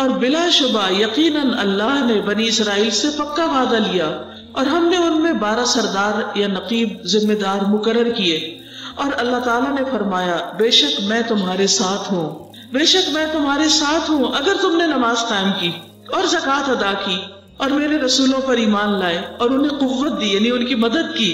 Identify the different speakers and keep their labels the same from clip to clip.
Speaker 1: اور بلا شبہ یقیناً اللہ نے بنی اسرائیل سے پکا وعدہ لیا اور ہم نے ان میں 12 سردار یا نقیب ذمہ دار مقرر کیے، اور اللہ تعالیٰ نے فرمایا بے شک میں تمہارے ساتھ ہوں، بے شک میں تمہارے ساتھ ہوں اگر تم نے نماز قائم کی اور زکوٰۃ ادا کی اور میرے رسولوں پر ایمان لائے اور انہیں قوت دی یعنی ان کی مدد کی،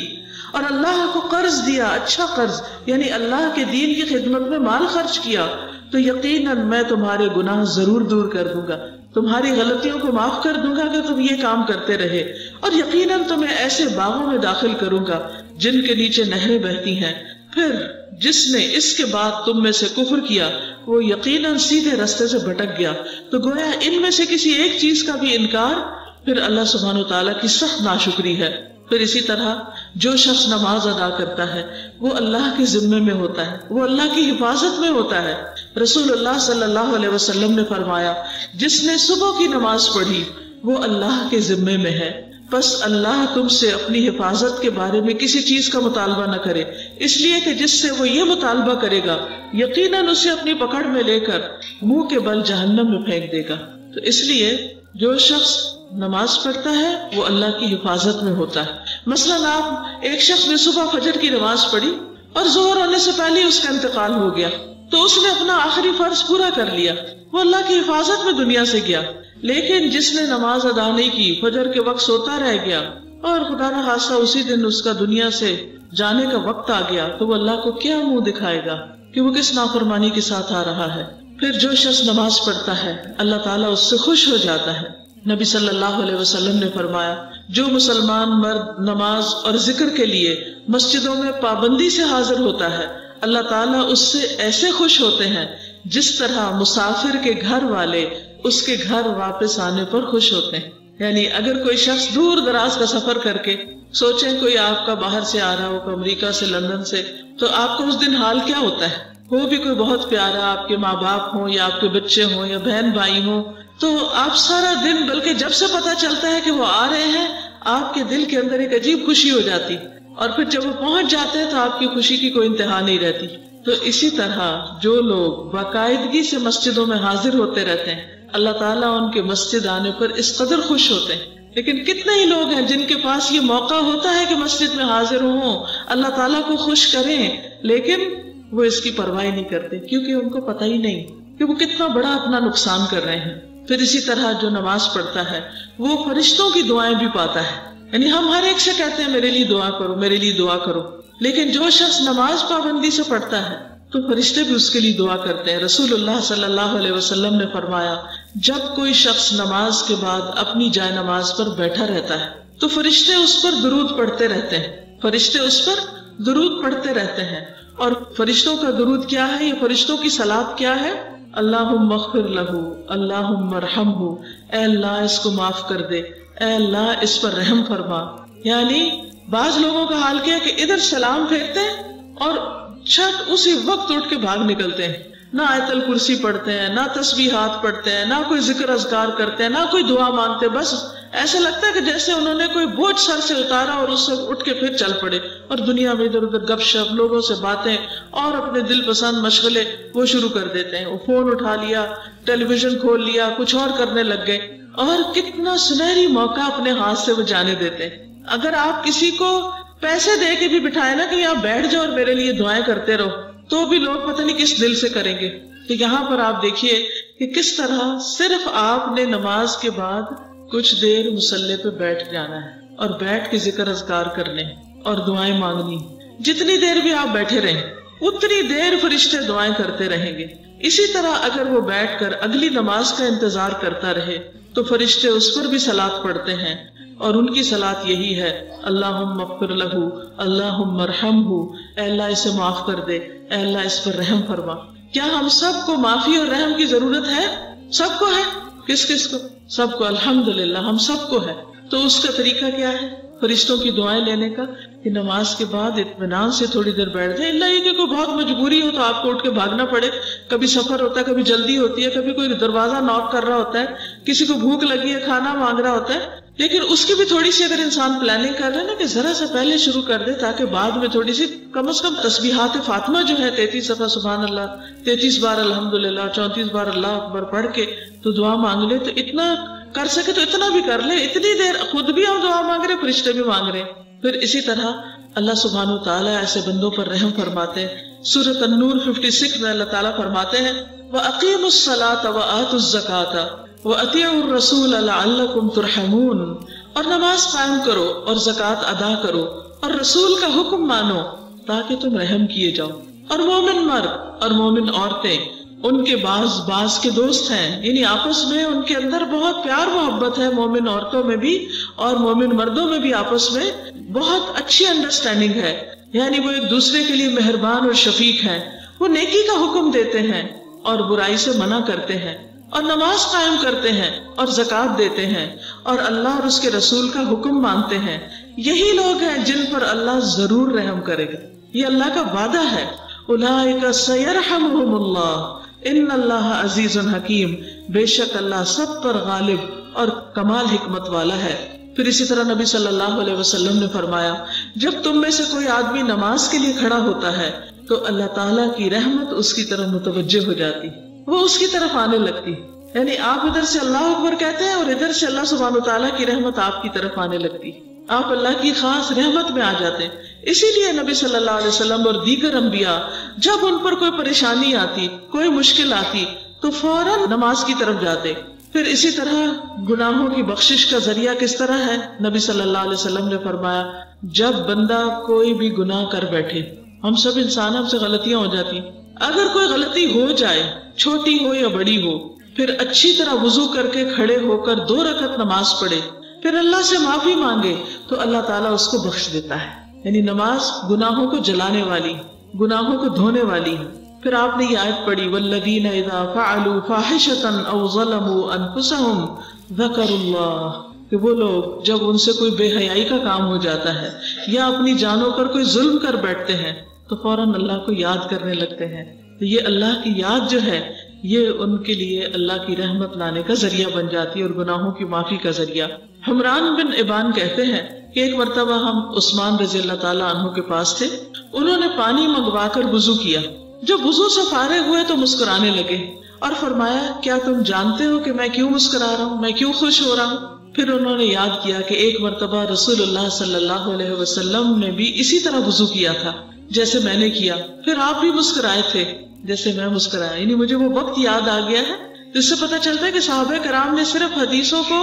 Speaker 1: اور اللہ کو قرض دیا، اچھا قرض یعنی اللہ کے دین کی خدمت میں مال خرچ کیا، تو یقیناً میں تمہارے گناہ ضرور دور کر دوں گا، تمہاری غلطیوں کو معاف کر دوں گا کہ تم یہ کام کرتے رہے، اور یقیناً تمہیں ایسے باغوں میں داخل کروں گا جن کے نیچے نہریں بہتی ہیں۔ پھر جس نے اس کے بعد تم میں سے کفر کیا وہ یقیناً سیدھے رستے سے بھٹک گیا۔ تو گویا ان میں سے کسی ایک چیز کا بھی انکار پھر اللہ سبحانہ وتعالیٰ کی سخت ناشکری ہے۔ پھر اسی طرح جو شخص نماز ادا کرتا ہے وہ اللہ کے ذمے میں ہوتا ہے، وہ اللہ کی حفاظت میں ہوتا ہے۔ رسول اللہ صلی اللہ علیہ وسلم نے فرمایا جس نے صبح کی نماز پڑھی وہ اللہ کے ذمے میں ہے، بس اللہ تم سے اپنی حفاظت کے بارے میں کسی چیز کا مطالبہ نہ کرے، اس لیے کہ جس سے وہ یہ مطالبہ کرے گا یقیناً اسے اپنی پکڑ میں لے کر منہ کے بل جہنم میں پھینک دے گا۔ تو اس لیے جو شخص نماز پڑھتا ہے وہ اللہ کی حفاظت میں ہوتا ہے۔ مثلاً آپ ایک شخص نے صبح فجر کی نماز پڑھی اور ظہر ہونے سے پہلے اس کا انتقال ہو گیا، تو اس نے اپنا آخری فرض پورا کر لیا، وہ اللہ کی حفاظت میں دنیا سے گیا۔ لیکن جس نے نماز ادا نہیں کی، فجر کے وقت سوتا رہ گیا اور خدا نہ خاصہ اسی دن اس کا دنیا سے جانے کا وقت آ گیا، تو وہ اللہ کو کیا منہ دکھائے گا کہ وہ کس نافرمانی کے ساتھ آ رہا ہے۔ پھر جو شخص نماز پڑھتا ہے اللہ تعالیٰ اس سے خوش ہو جاتا ہے۔ نبی صلی اللہ علیہ وسلم نے فرمایا جو مسلمان مرد نماز اور ذکر کے لیے مسجدوں میں پابندی سے حاضر ہوتا ہے اللہ تعالیٰ اس سے ایسے خوش ہوتے ہیں جس طرح مسافر کے گھر والے اس کے گھر واپس آنے پر خوش ہوتے ہیں۔ یعنی اگر کوئی شخص دور دراز کا سفر کر کے سوچیں کوئی آپ کا باہر سے آ رہا ہو، امریکہ سے، لندن سے، تو آپ کو اس دن حال کیا ہوتا ہے؟ وہ بھی کوئی بہت پیارا، آپ کے ماں باپ ہوں یا آپ کے بچے ہوں یا بہن بھائی ہوں، تو آپ سارا دن، بلکہ جب سے پتا چلتا ہے کہ وہ آ رہے ہیں آپ کے دل کے اندر ایک عجیب خوشی ہو جاتی، اور پھر جب وہ پہنچ جاتے ہیں تو آپ کی خوشی کی کوئی انتہا نہیں رہتی۔ تو اسی طرح جو لوگ باقاعدگی سے مسجدوں میں حاضر ہوتے رہتے ہیں اللہ تعالیٰ ان کے مسجد آنے پر اس قدر خوش ہوتے ہیں۔ لیکن کتنے ہی لوگ ہیں جن کے پاس یہ موقع ہوتا ہے کہ مسجد میں حاضر ہوں، اللہ تعالیٰ کو خوش کریں، لیکن وہ اس کی پرواہ نہیں کرتے کیونکہ ان کو پتہ ہی نہیں کہ وہ کتنا بڑا اپنا نقصان کر رہے ہیں۔ پھر اسی طرح جو نماز پڑھتا ہے وہ فرشتوں کی دعائیں بھی پاتا ہے۔ یعنی ہم ہر ایک سے کہتے ہیں میرے لیے دعا کرو، میرے لیے دعا کرو، لیکن جو شخص نماز پابندی سے پڑھتا ہے تو فرشتے بھی اس کے لیے دعا کرتے ہیں۔ رسول اللہ صلی اللہ علیہ وسلم نے فرمایا جب کوئی شخص نماز کے بعد اپنی جائے نماز پر بیٹھا رہتا ہے تو فرشتے اس پر درود پڑھتے رہتے ہیں، فرشتے اس پر درود پڑھتے رہتے ہیں۔ اور فرشتوں کا درود کیا ہے؟ یہ فرشتوں کی صلات کیا ہے؟ اللہم اغفر لہو، اللہم ارحمہ، اے اللہ اس کو معاف کر دے، اے اللہ اس پر رحم فرما۔ یعنی بعض لوگوں کا حال کیا ہے کہ ادھر سلام پھیرتے ہیں اور چھٹ اسی وقت اٹھ کے بھاگ نکلتے ہیں، نہ آیت الکرسی پڑھتے ہیں، نہ تسبیحات پڑھتے ہیں، نہ کوئی ذکر اذکار کرتے ہیں، نہ کوئی دعا مانگتے، بس ایسا لگتا ہے کہ جیسے انہوں نے کوئی بوجھ سر سے اتارا اور اس سے اٹھ کے پھر چل پڑے، اور دنیا میں ادھر ادھر گپ شپ، لوگوں سے باتیں اور اپنے دل پسند مشغلے وہ شروع کر دیتے ہیں۔ وہ فون اٹھا لیا، ٹیلی ویژن کھول لیا، کچھ اور کرنے لگ گئے، اور کتنا سنہری موقع اپنے ہاتھ سے وہ جانے دیتے ہیں۔ اگر آپ کسی کو پیسے دے کے بھی بٹھائے نا کہ آپ بیٹھ جاؤ اور میرے لیے دعائیں کرتے رہو، تو بھی لوگ پتہ نہیں کس دل سے کریں گے۔ تو یہاں پر آپ دیکھیے کہ کس طرح صرف آپ نے نماز کے بعد کچھ دیر مصلی پہ بیٹھ جانا ہے اور بیٹھ کے ذکر اذکار کرنے اور دعائیں مانگنی۔ جتنی دیر بھی آپ بیٹھے رہیں اتنی دیر فرشتے دعائیں کرتے رہیں گے۔ اسی طرح اگر وہ بیٹھ کر اگلی نماز کا انتظار کرتا رہے تو فرشتے اس پر بھی صلات پڑھتے ہیں، اور ان کی صلات یہی ہے اللہم اغفر لہو، اللہم ارحمہ، اے اللہ اسے معاف کر دے، اے اللہ اس پر رحم فرما۔ کیا ہم سب کو معافی اور رحم کی ضرورت ہے؟ سب کو ہے۔ کس کس کو؟ سب کو، الحمدللہ ہم سب کو ہے۔ تو اس کا طریقہ کیا ہے فرشتوں کی دعائیں لینے کا؟ کہ نماز کے بعد اطمینان سے تھوڑی دیر بیٹھ جائے، اللہ یہ کہ کوئی بہت مجبوری ہو تو آپ کو اٹھ کے بھاگنا پڑے، کبھی سفر ہوتا ہے، کبھی جلدی ہوتی ہے، کبھی کوئی دروازہ ناک کر رہا ہوتا ہے، کسی کو بھوک لگی ہے، کھانا مانگ رہا ہوتا ہے، لیکن اس کی بھی تھوڑی سی اگر انسان پلاننگ کر رہے نا کہ ذرا سے پہلے شروع کر دے تاکہ بعد میں تھوڑی سی کم از کم تسبیحات فاطمہ جو ہے 33 دفعہ سبحان اللہ، 33 بار الحمدللہ، 34 بار اللہ اکبر پڑھ کے تو دعا مانگ لے، تو اتنا کر سکے تو اتنا بھی کر لے. اتنی دیر خود بھی ہم دعا مانگ رہے، فرشتے بھی مانگ رہے. پھر اسی طرح اللہ سبحانہ و تعالیٰ ایسے بندوں پر رحم فرماتے ہیں. سورۃ النور 56 میں اللہ تعالیٰ فرماتے ہیں وَأَقِيمُوا الصَّلَاةَ وَآتُوا الزَّكَاةَ وَأَطِيعُوا الرَّسُولَ لَعَلَّكُمْ تُرْحَمُونَ، اور نماز قائم کرو اور زکوٰۃ ادا کرو اور رسول کا حکم مانو تاکہ تم رحم کیے جاؤ. اور مومن مرد اور مومن عورتیں ان کے بعض کے دوست ہیں، یعنی آپس میں ان کے اندر بہت پیار محبت ہے. مومن عورتوں میں بھی اور مومن مردوں میں بھی آپس میں بہت اچھی انڈرسٹینڈنگ ہے، یعنی وہ ایک دوسرے کے لیے مہربان اور شفیق ہیں. وہ نیکی کا حکم دیتے ہیں اور برائی سے منع کرتے ہیں اور نماز قائم کرتے ہیں اور زکوٰۃ دیتے ہیں اور اللہ اور اس کے رسول کا حکم مانتے ہیں. یہی لوگ ہیں جن پر اللہ ضرور رحم کرے گا، یہ اللہ کا وعدہ ہے. اولئک سیرحمہم اللہ ان اللہ عزیز حکیم، بے شک اللہ سب پر غالب اور کمال حکمت والا ہے. پھر اسی طرح نبی صلی اللہ علیہ وسلم نے فرمایا جب تم میں سے کوئی آدمی نماز کے لیے کھڑا ہوتا ہے تو اللہ تعالیٰ کی رحمت اس کی طرف متوجہ ہو جاتی، وہ اس کی طرف آنے لگتی. یعنی آپ ادھر سے اللہ اکبر کہتے ہیں اور ادھر سے اللہ سبحانہ تعالیٰ کی رحمت آپ کی طرف آنے لگتی، آپ اللہ کی خاص رحمت میں آ جاتے ہیں. اسی لیے نبی صلی اللہ علیہ وسلم اور دیگر انبیاء جب ان پر کوئی پریشانی آتی، کوئی مشکل آتی تو فوراً نماز کی طرف جاتے. پھر اسی طرح گناہوں کی بخشش کا ذریعہ کس طرح ہے؟ نبی صلی اللہ علیہ وسلم نے فرمایا جب بندہ کوئی بھی گناہ کر بیٹھے، ہم سب انسان، ہم سے غلطیاں ہو جاتی، اگر کوئی غلطی ہو جائے چھوٹی ہو یا بڑی ہو، پھر اچھی طرح وضو کر کے کھڑے ہو کر 2 رکعت نماز پڑھے، پھر اللہ سے معافی مانگے تو اللہ تعالیٰ اس کو بخش دیتا ہے. یعنی نماز گناہوں کو جلانے والی، گناہوں کو دھونے والی ہے. پھر آپ نے یہ آیت پڑھی والذین اذا فعلوا فاحشۃ او ظلموا انفسهم ذکروا اللہ، کہ وہ لوگ جب ان سے کوئی بے حیائی کا کام ہو جاتا ہے یا اپنی جانوں پر کوئی ظلم کر بیٹھتے ہیں تو فوراً اللہ کو یاد کرنے لگتے ہیں. تو یہ اللہ کی یاد جو ہے یہ ان کے لیے اللہ کی رحمت لانے کا ذریعہ بن جاتی ہے اور گناہوں کی معافی کا ذریعہ. حمران بن ابان کہتے ہیں کہ ایک مرتبہ ہم عثمان رضی اللہ تعالیٰ عنہ کے پاس تھے، انہوں نے پانی منگوا کر وضو کیا. جب وضو سے فارغ ہوئے تو مسکرانے لگے اور فرمایا کیا تم جانتے ہو کہ میں کیوں مسکرا رہا ہوں، میں کیوں خوش ہو رہا ہوں؟ پھر انہوں نے یاد کیا کہ ایک مرتبہ رسول اللہ صلی اللہ علیہ وسلم نے بھی اسی طرح وضو کیا تھا جیسے میں نے کیا، پھر آپ بھی مسکرائے تھے جیسے میں مسکرایا. یعنی مجھے وہ وقت یاد آ گیا ہے. جس سے پتہ چلتا ہے کہ صحابہ کرام نے صرف حدیثوں کو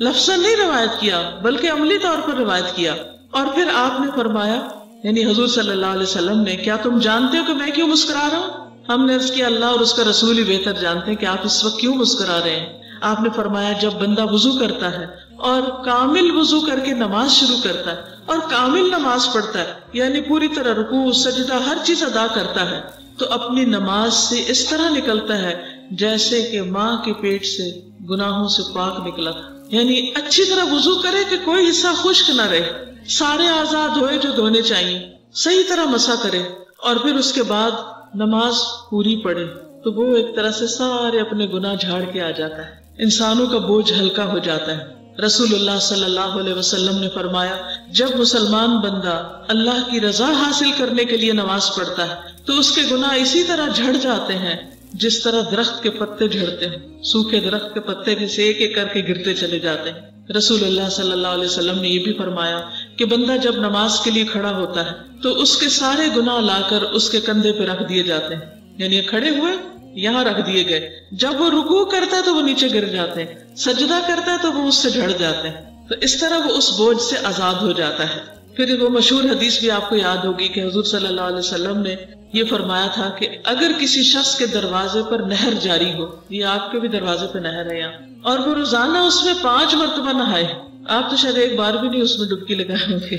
Speaker 1: لفظاً نہیں روایت کیا بلکہ عملی طور پر روایت کیا. اور پھر آپ نے فرمایا، یعنی حضور صلی اللہ علیہ وسلم نے، کیا تم جانتے ہو کہ میں کیوں مسکرا رہا ہوں؟ ہم نے عرض کیا اللہ اور اس کا رسول ہی بہتر جانتے ہیں کہ آپ اس وقت کیوں مسکرا رہے ہیں. آپ نے فرمایا جب بندہ وضو کرتا ہے اور کامل وضو کر کے نماز شروع کرتا ہے اور کامل نماز پڑھتا ہے، یعنی پوری طرح رکوع سجدہ ہر چیز ادا کرتا ہے، تو اپنی نماز سے اس طرح نکلتا ہے جیسے کہ ماں کے پیٹ سے گناہوں سے پاک نکلا تھا. یعنی اچھی طرح وضو کرے کہ کوئی حصہ خشک نہ رہے، سارے اعضاء دھوئے جو دھونے چاہیے، صحیح طرح مسح کرے اور پھر اس کے بعد نماز پوری پڑھے تو وہ ایک طرح سے سارے اپنے گناہ جھاڑ کے آ جاتا ہے، انسانوں کا بوجھ ہلکا ہو جاتا ہے. رسول اللہ صلی اللہ علیہ وسلم نے فرمایا جب مسلمان بندہ اللہ کی رضا حاصل کرنے کے لیے نماز پڑھتا ہے تو اس کے گناہ اسی طرح جھڑ جاتے ہیں جس طرح درخت کے پتے جھڑتے ہیں. سوکھے درخت کے پتے بھی سے ایک ایک کر کے گرتے چلے جاتے ہیں. رسول اللہ صلی اللہ علیہ وسلم نے یہ بھی فرمایا کہ بندہ جب نماز کے لیے کھڑا ہوتا ہے تو اس کے سارے گناہ لا کر اس کے کندھے پہ رکھ دیے جاتے ہیں. یعنی کھڑے ہوئے یہاں رکھ دیے گئے، جب وہ رکوع کرتا ہے تو وہ نیچے گر جاتے ہیں، سجدہ کرتا ہے تو وہ اس سے جھڑ جاتے ہیں. تو اس طرح وہ اس بوجھ سے آزاد ہو جاتا ہے. پھر وہ مشہور حدیث بھی آپ کو یاد ہوگی کہ حضور صلی اللہ علیہ وسلم نے یہ فرمایا تھا کہ اگر کسی شخص کے دروازے پر نہر جاری ہو، یہ آپ کے بھی دروازے پہ نہر ہے یہاں، اور وہ روزانہ اس میں 5 مرتبہ نہائے، آپ تو شاید ایک بار بھی نہیں اس میں ڈبکی لگائے ہوں گے،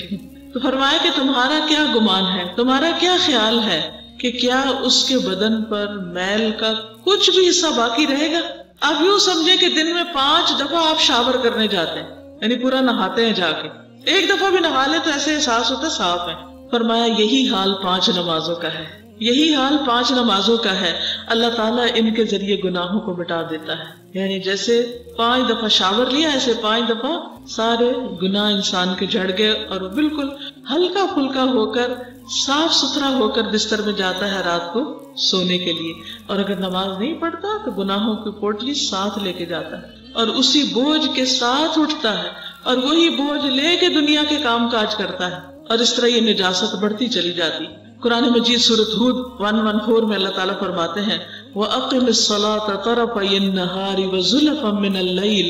Speaker 1: تو فرمایا کہ تمہارا کیا گمان ہے، تمہارا کیا خیال ہے کہ کیا اس کے بدن پر میل کا کچھ بھی حصہ باقی رہے گا؟ آپ یوں سمجھیں کہ دن میں 5 دفعہ آپ شاور کرنے جاتے ہیں، یعنی پورا نہاتے ہیں جا کے، ایک دفعہ بھی نہا لے تو ایسے احساس ہوتا ہے صاف ہے. فرمایا یہی حال 5 نمازوں کا ہے. یہی حال 5 نمازوں کا ہے. اللہ تعالیٰ ان کے ذریعے گناہوں کو مٹا دیتا ہے. یعنی جیسے 5 دفعہ شاور لیا ایسے 5 دفعہ سارے گناہ انسان کے جھڑ گئے اور وہ بالکل ہلکا پھلکا ہو کر صاف ستھرا ہو کر بستر میں جاتا ہے رات کو سونے کے لیے. اور اگر نماز نہیں پڑھتا تو گناہوں کی پوٹلی ساتھ لے کے جاتا ہے اور اسی بوجھ کے ساتھ اٹھتا ہے اور وہی بوجھ لے کے دنیا کے کام کاج کرتا ہے اور اس طرح یہ نجاست بڑھتی چلی جاتی. قرآن مجید سورۃ ہود 114 میں اللہ تعالیٰ فرماتے ہیں وَأَقِمِ الصَّلَاةَ طَرَفَيِ النَّهَارِ وَزُلَفًا مِّنَ اللَّيْلِ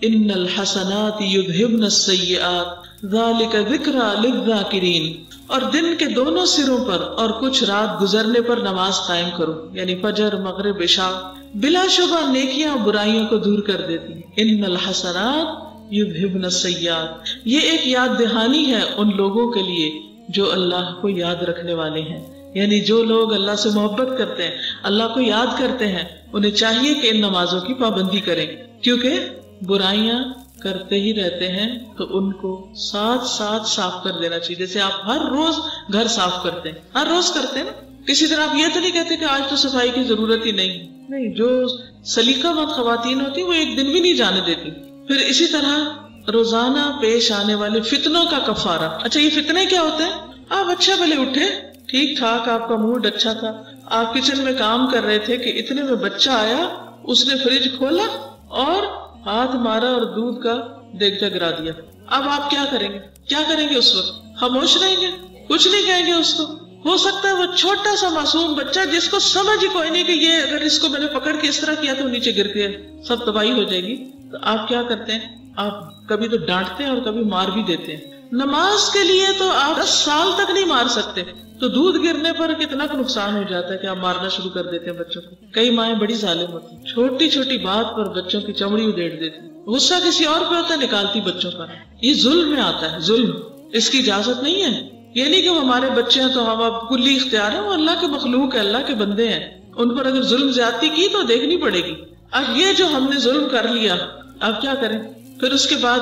Speaker 1: إِنَّ الْحَسَنَاتِ يُذْهِبْنَ السَّيِّئَاتِ ذَلِكَ ذِكْرَىٰ لِلذَّاكِرِينَ. اور دن کے دونوں سروں پر اور کچھ رات گزرنے پر نماز قائم کرو، یعنی فجر، مغرب، عشاء. بلا شبہ نیکیاں برائیوں کو دور کر دیتی ہیں. ان الحسنات یذہبن السیئات، یہ ایک یاد دہانی ہے ان لوگوں کے لیے جو اللہ کو یاد رکھنے والے ہیں. یعنی جو لوگ اللہ سے محبت کرتے ہیں، اللہ کو یاد کرتے ہیں، انہیں چاہیے کہ ان نمازوں کی پابندی کریں، کیونکہ برائیاں کرتے ہی رہتے ہیں تو ان کو ساتھ ساتھ صاف کر دینا چاہیے. جیسے آپ ہر روز گھر صاف کرتے ہیں، ہر روز کرتے ہیں نا. کسی طرح آپ یہ تو نہیں کہتے کہ آج تو صفائی کی ضرورت ہی نہیں. جو سلیقہ مند خواتین ہوتی وہ ایک دن بھی نہیں جانے دیتی. پھر اسی طرح روزانہ پیش آنے والے فتنوں کا کفارہ. اچھا یہ فتنے کیا ہوتے ہیں؟ آپ اچھا بھلے اٹھے، ٹھیک ٹھاک، آپ کا موڈ اچھا تھا، آپ کچن میں کام کر رہے تھے کہ اتنے میں بچہ آیا، اس نے فریج کھولا اور ہاتھ مارا اور دودھ کا دیگچا گرا دیا. اب آپ کیا کریں گے؟ کیا کریں گے اس وقت؟ خاموش رہیں گے؟ کچھ نہیں کہیں گے اس کو؟ ہو سکتا ہے وہ چھوٹا سا معصوم بچہ جس کو سمجھ ہی کوئی نہیں کہ یہ اگر اس کو میں نے پکڑ کے اس طرح کیا تو نیچے گر کے سب تباہی ہو جائے گی. تو آپ کیا کرتے ہیں؟ آپ کبھی تو ڈانٹتے ہیں اور کبھی مار بھی دیتے ہیں. نماز کے لیے تو آپ 10 سال تک نہیں مار سکتے، تو دودھ گرنے پر کتنا نقصان ہو جاتا ہے کہ آپ مارنا شروع کر دیتے ہیں بچوں کو. کئی مائیں بڑی ظالم ہوتی ہیں، چھوٹی چھوٹی بات پر بچوں کی چمڑی ادھیڑ دیتی. غصہ کسی اور پہ ہوتا ہے، نکالتی بچوں کا. یہ ظلم میں آتا ہے، ظلم. اس کی اجازت نہیں ہے. یہ نہیں کہ وہ ہمارے بچے ہیں تو ہم اب کلی اختیار ہیں، وہ اللہ کے مخلوق ہے، اللہ کے بندے ہیں. ان پر اگر ظلم زیادتی کی تو دیکھنی پڑے گی. اب یہ جو ہم نے ظلم کر لیا، اب کیا کریں؟ پھر اس کے بعد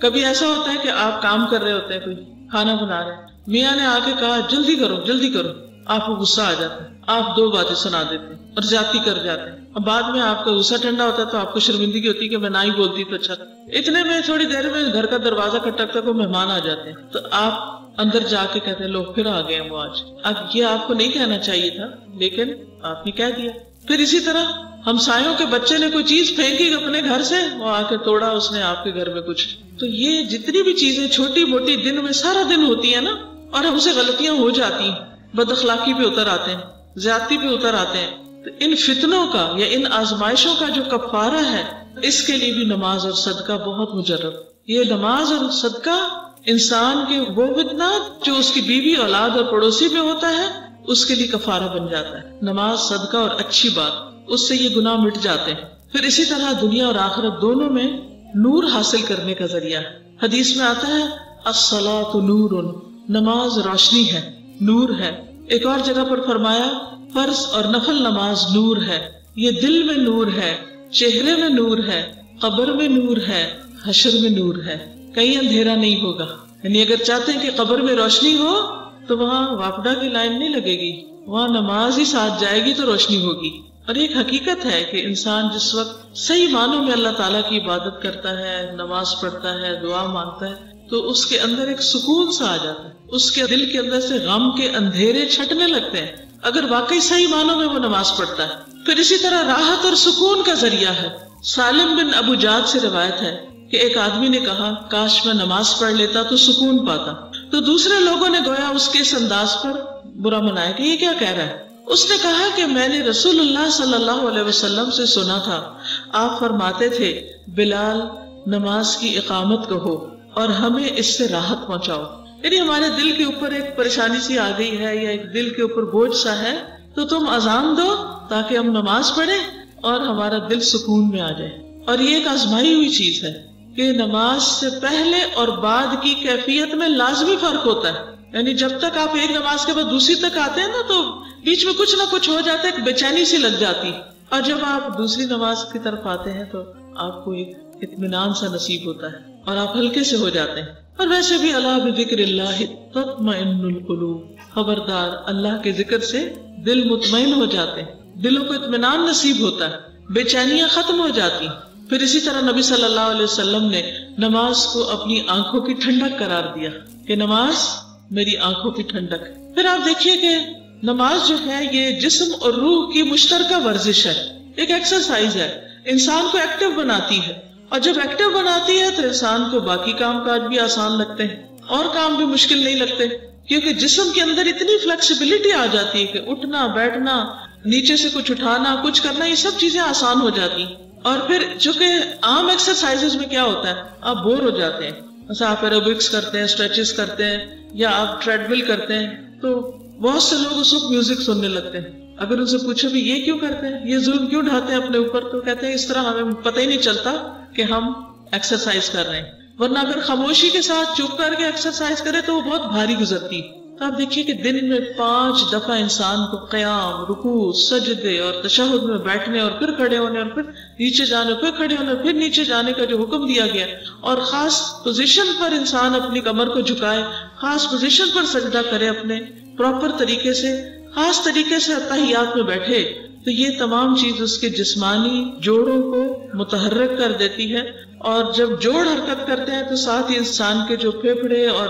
Speaker 1: کبھی ایسا ہوتا ہے کہ آپ کام کر رہے ہوتے ہیں، کوئی کھانا بنا رہے ہیں، میاں نے آ کے کہا جلدی کرو جلدی کرو، آپ کو غصہ آ جاتا ہے، آپ 2 باتیں سنا دیتے ہیں اور زیادتی کر جاتے ہیں. اب بعد میں آپ کا غصہ ٹھنڈا ہوتا ہے تو آپ کو شرمندگی ہوتی ہے کہ میں نہ ہی بولتی تو اچھا تھا. اتنے میں تھوڑی دیر میں گھر کا دروازہ کھٹکتا ہے، کوئی مہمان آ جاتے ہیں تو آپ اندر جا کے کہتے ہیں لوگ پھر آ گئے ہیں وہ آج. اب یہ آپ کو نہیں کہنا چاہیے تھا لیکن آپ نے کہہ دیا. پھر اسی طرح ہمسایوں کے بچے نے کوئی چیز پھینکی اپنے گھر سے، وہ آ کے توڑا اس نے آپ کے گھر میں کچھ. تو یہ جتنی بھی چیزیں چھوٹی موٹی دن میں سارا دن ہوتی ہیں نا، اور ہم سے غلطیاں ہو جاتی ہیں، بد اخلاقی پہ اتر آتے ہیں، زیادتی پہ اتر آتے ہیں. تو ان فتنوں کا یا ان آزمائشوں کا جو کفارہ ہے، اس کے لیے بھی نماز اور صدقہ بہت مجرب. یہ نماز اور صدقہ انسان کے وہ فتنات جو اس کی بیوی، اولاد اور پڑوسی پہ ہوتا ہے، اس کے لیے کفارہ بن جاتا ہے. نماز، صدقہ اور اچھی بات، اس سے یہ گناہ مٹ جاتے ہیں. پھر اسی طرح دنیا اور آخرت دونوں میں نور حاصل کرنے کا ذریعہ ہے. حدیث میں آتا ہے الصلاۃ نور، نماز روشنی ہے، نور ہے. ایک اور جگہ پر فرمایا فرض اور نفل نماز نور ہے. یہ دل میں نور ہے، چہرے میں نور ہے، قبر میں نور ہے، حشر میں نور ہے. کہیں اندھیرا نہیں ہوگا. یعنی اگر چاہتے ہیں کہ قبر میں روشنی ہو تو وہاں واپڈا کی لائن نہیں لگے گی، وہاں نماز ہی ساتھ جائے گی تو روشنی ہوگی. اور ایک حقیقت ہے کہ انسان جس وقت صحیح معنوں میں اللہ تعالیٰ کی عبادت کرتا ہے، نماز پڑھتا ہے، دعا مانگتا ہے، تو اس کے اندر ایک سکون سا آ جاتا ہے. اس کے دل کے اندر سے غم کے اندھیرے چھٹنے لگتے ہیں اگر واقعی صحیح معنوں میں وہ نماز پڑھتا ہے. پھر اسی طرح راحت اور سکون کا ذریعہ ہے. سالم بن ابو جاد سے روایت ہے کہ ایک آدمی نے کہا کاش میں نماز پڑھ لیتا تو سکون پاتا. تو دوسرے لوگوں نے گویا اس کے اس انداز پر برا منایا کہ یہ کیا کہہ رہا ہے. اس نے کہا کہ میں نے رسول اللہ صلی اللہ علیہ وسلم سے سنا تھا، آپ فرماتے تھے بلال نماز کی اقامت کہو اور ہمیں اس سے راحت پہنچاؤ. یعنی ہمارے دل کے اوپر ایک پریشانی سی آ گئی ہے یا ایک دل کے اوپر بوجھ سا ہے تو تم اذان دو تاکہ ہم نماز پڑھیں اور ہمارا دل سکون میں آ جائے. اور یہ ایک آزمائی ہوئی چیز ہے کہ نماز سے پہلے اور بعد کی کیفیت میں لازمی فرق ہوتا ہے. یعنی جب تک آپ ایک نماز کے بعد دوسری تک آتے ہیں نا تو بیچ میں کچھ نہ کچھ ہو جاتا ہے، ایک بے چینی سی لگ جاتی. اور جب آپ دوسری نماز کی طرف آتے ہیں تو آپ کو ایک اطمینان سا نصیب ہوتا ہے. اور آپ ہلکے سے ہو جاتے ہیں. اور ویسے بھی الا بذکر اللہ تطمئن القلوب، خبردار اللہ کے ذکر سے دل مطمئن ہو جاتے ہیں، دلوں کو اطمینان نصیب ہوتا ہے، بے چینیاں ختم ہو جاتی. پھر اسی طرح نبی صلی اللہ علیہ وسلم نے نماز کو اپنی آنکھوں کی ٹھنڈک قرار دیا کہ نماز میری آنکھوں کی ٹھنڈک. پھر آپ دیکھیے کہ نماز جو ہے یہ جسم اور روح کی مشترکہ ورزش ہے، ایک ایکسرسائز ہے، انسان کو ایکٹیو بناتی ہے. اور جب ایکٹیو بناتی ہے تو انسان کو باقی کام کاج بھی آسان لگتے ہیں اور کام بھی مشکل نہیں لگتے، کیونکہ جسم کے اندر اتنی فلیکسیبلٹی آ جاتی ہے کہ اٹھنا بیٹھنا، نیچے سے کچھ اٹھانا، کچھ کرنا، یہ سب چیزیں آسان ہو جاتی. اور پھر چونکہ عام ایکسرسائزز میں کیا ہوتا ہے، آپ بور ہو جاتے ہیں. جیسے آپ ایروبکس کرتے ہیں، اسٹریچز کرتے ہیں، یا آپ ٹریڈ مل کرتے ہیں، تو بہت سے لوگ اس وقت میوزک سننے لگتے ہیں. اگر ان سے پوچھو بھی یہ کیوں کرتے ہیں، یہ ظلم کیوں ڈھاتے ہیں اپنے اوپر، تو کہتے ہیں اس طرح ہمیں پتہ ہی نہیں چلتا کہ ہم ایکسرسائز کر رہے ہیں. ورنہ اگر خاموشی کے ساتھ چپ کر کے ایکسرسائز کرے تو وہ بہت بھاری گزرتی. تو آپ دیکھیے کہ دن میں 5 دفعہ انسان کو قیام، رکوع، سجدے اور تشہد میں بیٹھنے اور پھر کھڑے ہونے اور پھر نیچے جانے، پھر کھڑے ہونے، پھر نیچے جانے کا جو حکم دیا گیا، اور خاص پوزیشن پر انسان اپنی کمر کو جھکائے، خاص پوزیشن پر سجدہ کرے، اپنے پراپر طریقے سے، خاص طریقے سے اتحیات میں بیٹھے، تو یہ تمام چیز اس کے جسمانی جوڑوں کو متحرک کر دیتی ہے. اور جب جوڑ حرکت کرتے ہیں تو ساتھ ہی انسان کے جو پھیپھڑے اور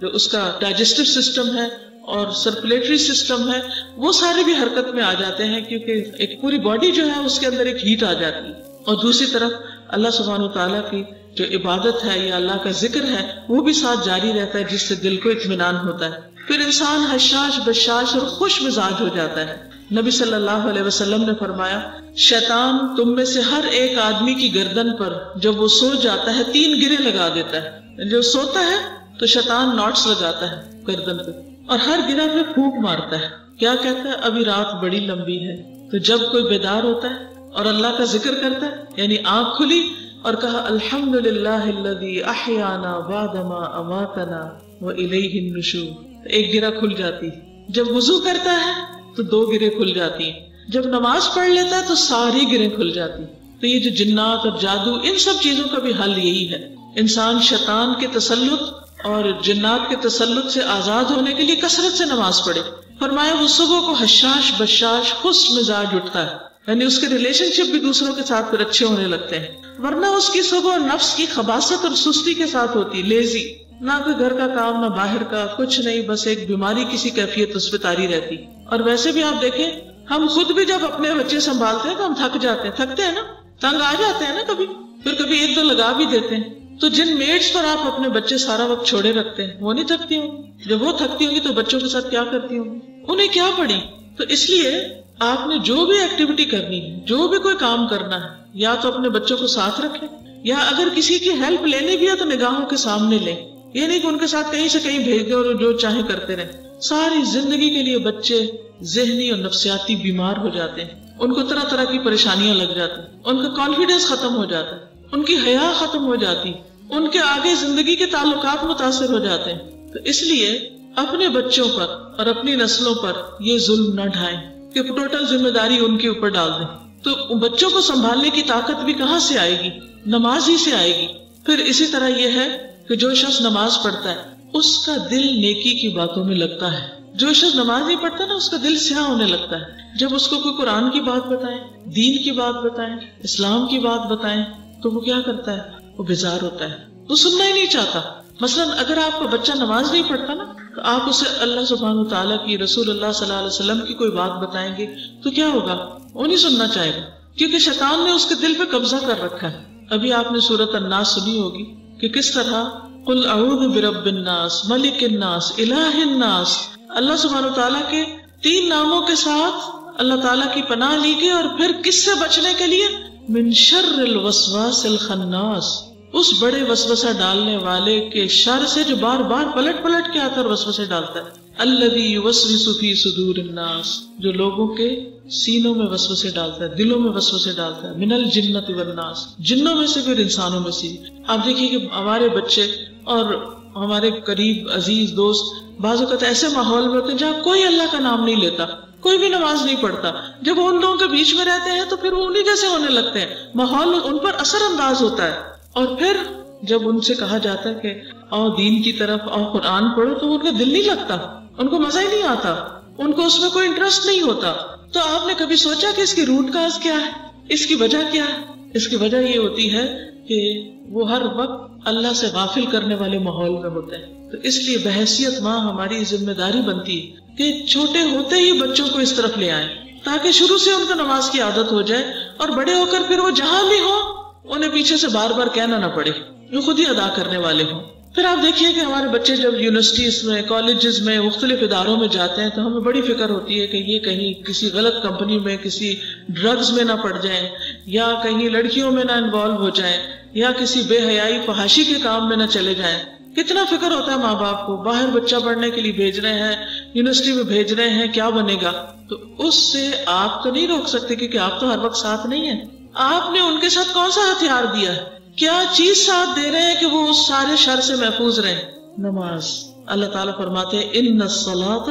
Speaker 1: جو اس کا ڈائجسٹو سسٹم ہے اور سرکولیٹری سسٹم ہے، وہ سارے بھی حرکت میں آ جاتے ہیں، کیونکہ ایک پوری باڈی جو ہے اس کے اندر ایک ہیٹ آ جاتی ہے. اور دوسری طرف اللہ سبحانہ وتعالیٰ کی جو عبادت ہے یا اللہ کا ذکر ہے وہ بھی ساتھ جاری رہتا ہے، جس سے دل کو اطمینان ہوتا ہے. پھر انسان حشاش بشاش اور خوش مزاج ہو جاتا ہے. نبی صلی اللہ علیہ وسلم نے فرمایا، شیطان تم میں سے ہر ایک آدمی کی گردن پر جب وہ سو جاتا ہے 3 گرے لگا دیتا ہے. جو سوتا ہے تو شیطان ناٹس لگاتا ہے گردن پہ اور ہر گرہ پہ پھونک مارتا ہے. کیا کہتا ہے؟ ابھی رات بڑی لمبی ہے. تو جب کوئی بیدار ہوتا ہے اور اللہ کا ذکر کرتا ہے، یعنی آنکھ کھلی اور کہا الحمدللہ الذی احیانا بعد ما اماتنا والیہ النشور، ایک گرہ کھل جاتی. جب وضو کرتا ہے تو 2 گرے کھل جاتی ہیں. جب نماز پڑھ لیتا ہے تو ساری گریں کھل جاتی. تو یہ جو جنات اور جادو، ان سب چیزوں کا بھی حل یہی ہے، انسان شیطان کے تسلط اور جنات کے تسلط سے آزاد ہونے کے لیے کثرت سے نماز پڑھے. فرمایا وہ صبح کو حشاش بشاش خوش مزاج اٹھتا ہے، یعنی اس کے ریلیشن شپ بھی دوسروں کے ساتھ پھر اچھے ہونے لگتے ہیں. ورنہ اس کی صبح نفس کی خباثت اور سستی کے ساتھ ہوتی، لیزی، نہ کوئی گھر کا کام نہ باہر کا، کچھ نہیں، بس ایک بیماری کسی کیفیت اس پہ تاری رہتی. اور ویسے بھی آپ دیکھیں، ہم خود بھی جب اپنے بچے سنبھالتے ہیں تو ہم تھک جاتے ہیں، تھکتے ہیں نا، تنگ آ جاتے ہیں نا کبھی، پھر کبھی 1-2 لگا بھی دیتے ہیں. تو جن میڈس پر آپ اپنے بچے سارا وقت چھوڑے رکھتے ہیں وہ نہیں تھکتی ہوں؟ جب وہ تھکتی ہوں گی تو بچوں کے ساتھ کیا کرتی ہوں؟ انہیں کیا پڑی؟ تو اس لیے آپ نے جو بھی ایکٹیویٹی کرنی ہے، جو بھی کوئی کام کرنا ہے، یا تو اپنے بچوں کو ساتھ رکھیں، یا اگر کسی کی ہیلپ لینے بھی ہے تو نگاہوں کے سامنے لیں. یہ نہیں کہ ان کے ساتھ کہیں سے کہیں بھیج دیں اور جو چاہے کرتے رہیں. ساری زندگی کے لیے بچے ذہنی اور نفسیاتی بیمار ہو جاتے ہیں، ان کو طرح طرح کی پریشانیاں لگ جاتی ہیں، ان کا کانفیڈنس ختم ہو جاتا ہے، ان کی حیا ختم ہو جاتی، ان کے آگے زندگی کے تعلقات متاثر ہو جاتے ہیں. تو اس لیے اپنے بچوں پر اور اپنی نسلوں پر یہ ظلم نہ ڈھائیں کہ ٹوٹل ذمہ داری ان کے اوپر ڈال دیں. تو بچوں کو سنبھالنے کی طاقت بھی کہاں سے آئے گی؟ نماز ہی سے آئے گی. پھر اسی طرح یہ ہے کہ جو شخص نماز پڑھتا ہے اس کا دل نیکی کی باتوں میں لگتا ہے. جو شخص نماز نہیں پڑھتا نا، اس کا دل سیاہ ہونے لگتا ہے. جب اس کو کوئی قرآن کی بات بتائیں، دین کی بات بتائیں، اسلام کی بات بتائیں تو وہ کیا کرتا ہے؟ وہ بیزار ہوتا ہے، وہ سننا ہی نہیں چاہتا. مثلا اگر آپ کا بچہ نماز نہیں پڑھتا نا، تو آپ اسے اللہ سبحانہ وتعالیٰ کی، رسول اللہ صلی اللہ علیہ وسلم کی کوئی بات بتائیں گے تو کیا ہوگا؟ وہ نہیں سننا چاہے گا، کیونکہ شیطان نے اس کے دل پہ قبضہ کر رکھا ہے. ابھی آپ نے سورۃ الناس سنی ہوگی کہ کس طرح قل اعوذ برب الناس ملک الناس الہ الناس، اللہ سبحانہ وتعالیٰ کے 3 ناموں کے ساتھ اللہ تعالیٰ کی پناہ لی گئی. اور پھر کس سے بچنے کے لیے؟ من شر الوسواس الخناس، اس بڑے وسوسہ ڈالنے والے کے شر سے جو بار بار پلٹ پلٹ کے آتا ہے وسوسے ڈالتا ہے. الذی یوسوس فی صدور الناس، جو لوگوں کے سینوں میں وسوسے ڈالتا ہے، دلوں میں وسوسے ڈالتا ہے. من الجنۃ والناس، جنوں میں سے پھر انسانوں میں سے. آپ دیکھیے کہ ہمارے بچے اور ہمارے قریب عزیز دوست بعض اوقات ایسے ماحول میں ہوتے ہیں جہاں کوئی اللہ کا نام نہیں لیتا، کوئی بھی نماز نہیں پڑھتا. جب وہ ان لوگوں کے بیچ میں رہتے ہیں تو پھر وہ انہیں جیسے ہونے لگتے ہیں، ماحول ان پر اثر انداز ہوتا ہے. اور پھر جب ان سے کہا جاتا ہے کہ آؤ دین کی طرف، آؤ قرآن پڑھو، تو ان کا دل نہیں لگتا، ان کو مزہ ہی نہیں آتا، ان کو اس میں کوئی انٹرسٹ نہیں ہوتا. تو آپ نے کبھی سوچا کہ اس کی روٹ کاز کیا ہے، اس کی وجہ کیا ہے؟ اس کی وجہ یہ ہوتی ہے کہ وہ ہر وقت اللہ سے غافل کرنے والے ماحول میں ہوتے ہیں. تو اس لیے بحیثیت ماں ہماری ذمہ داری بنتی ہے کہ چھوٹے ہوتے ہی بچوں کو اس طرف لے آئیں، تاکہ شروع سے ان کو نماز کی عادت ہو جائے، اور بڑے ہو کر پھر وہ جہاں بھی ہو انہیں پیچھے سے بار بار کہنا نہ پڑے، وہ خود ہی ادا کرنے والے ہوں. پھر آپ دیکھیے کہ ہمارے بچے جب یونیورسٹیز میں، کالجز میں، مختلف اداروں میں جاتے ہیں تو ہمیں بڑی فکر ہوتی ہے کہ یہ کہیں کسی غلط کمپنی میں، کسی ڈرگز میں نہ پڑ جائیں، یا کہیں لڑکیوں میں نہ انوالو ہو جائیں، یا کسی بے حیائی فحاشی کے کام میں نہ چلے جائیں. کتنا فکر ہوتا ہے ماں باپ کو، باہر بچہ پڑھنے کے لیے بھیج رہے ہیں، یونیورسٹی میں بھیج رہے ہیں، کیا بنے گا. تو اس سے آپ تو نہیں روک سکتے کیونکہ آپ تو ہر وقت ساتھ نہیں ہیں. آپ نے ان کے ساتھ کون سا ہتھیار دیا ہے، کیا چیز ساتھ دے رہے ہیں کہ وہ اس سارے شر سے محفوظ رہیں؟ نماز. اللہ تعالیٰ فرماتے ہیں ان الصلاۃ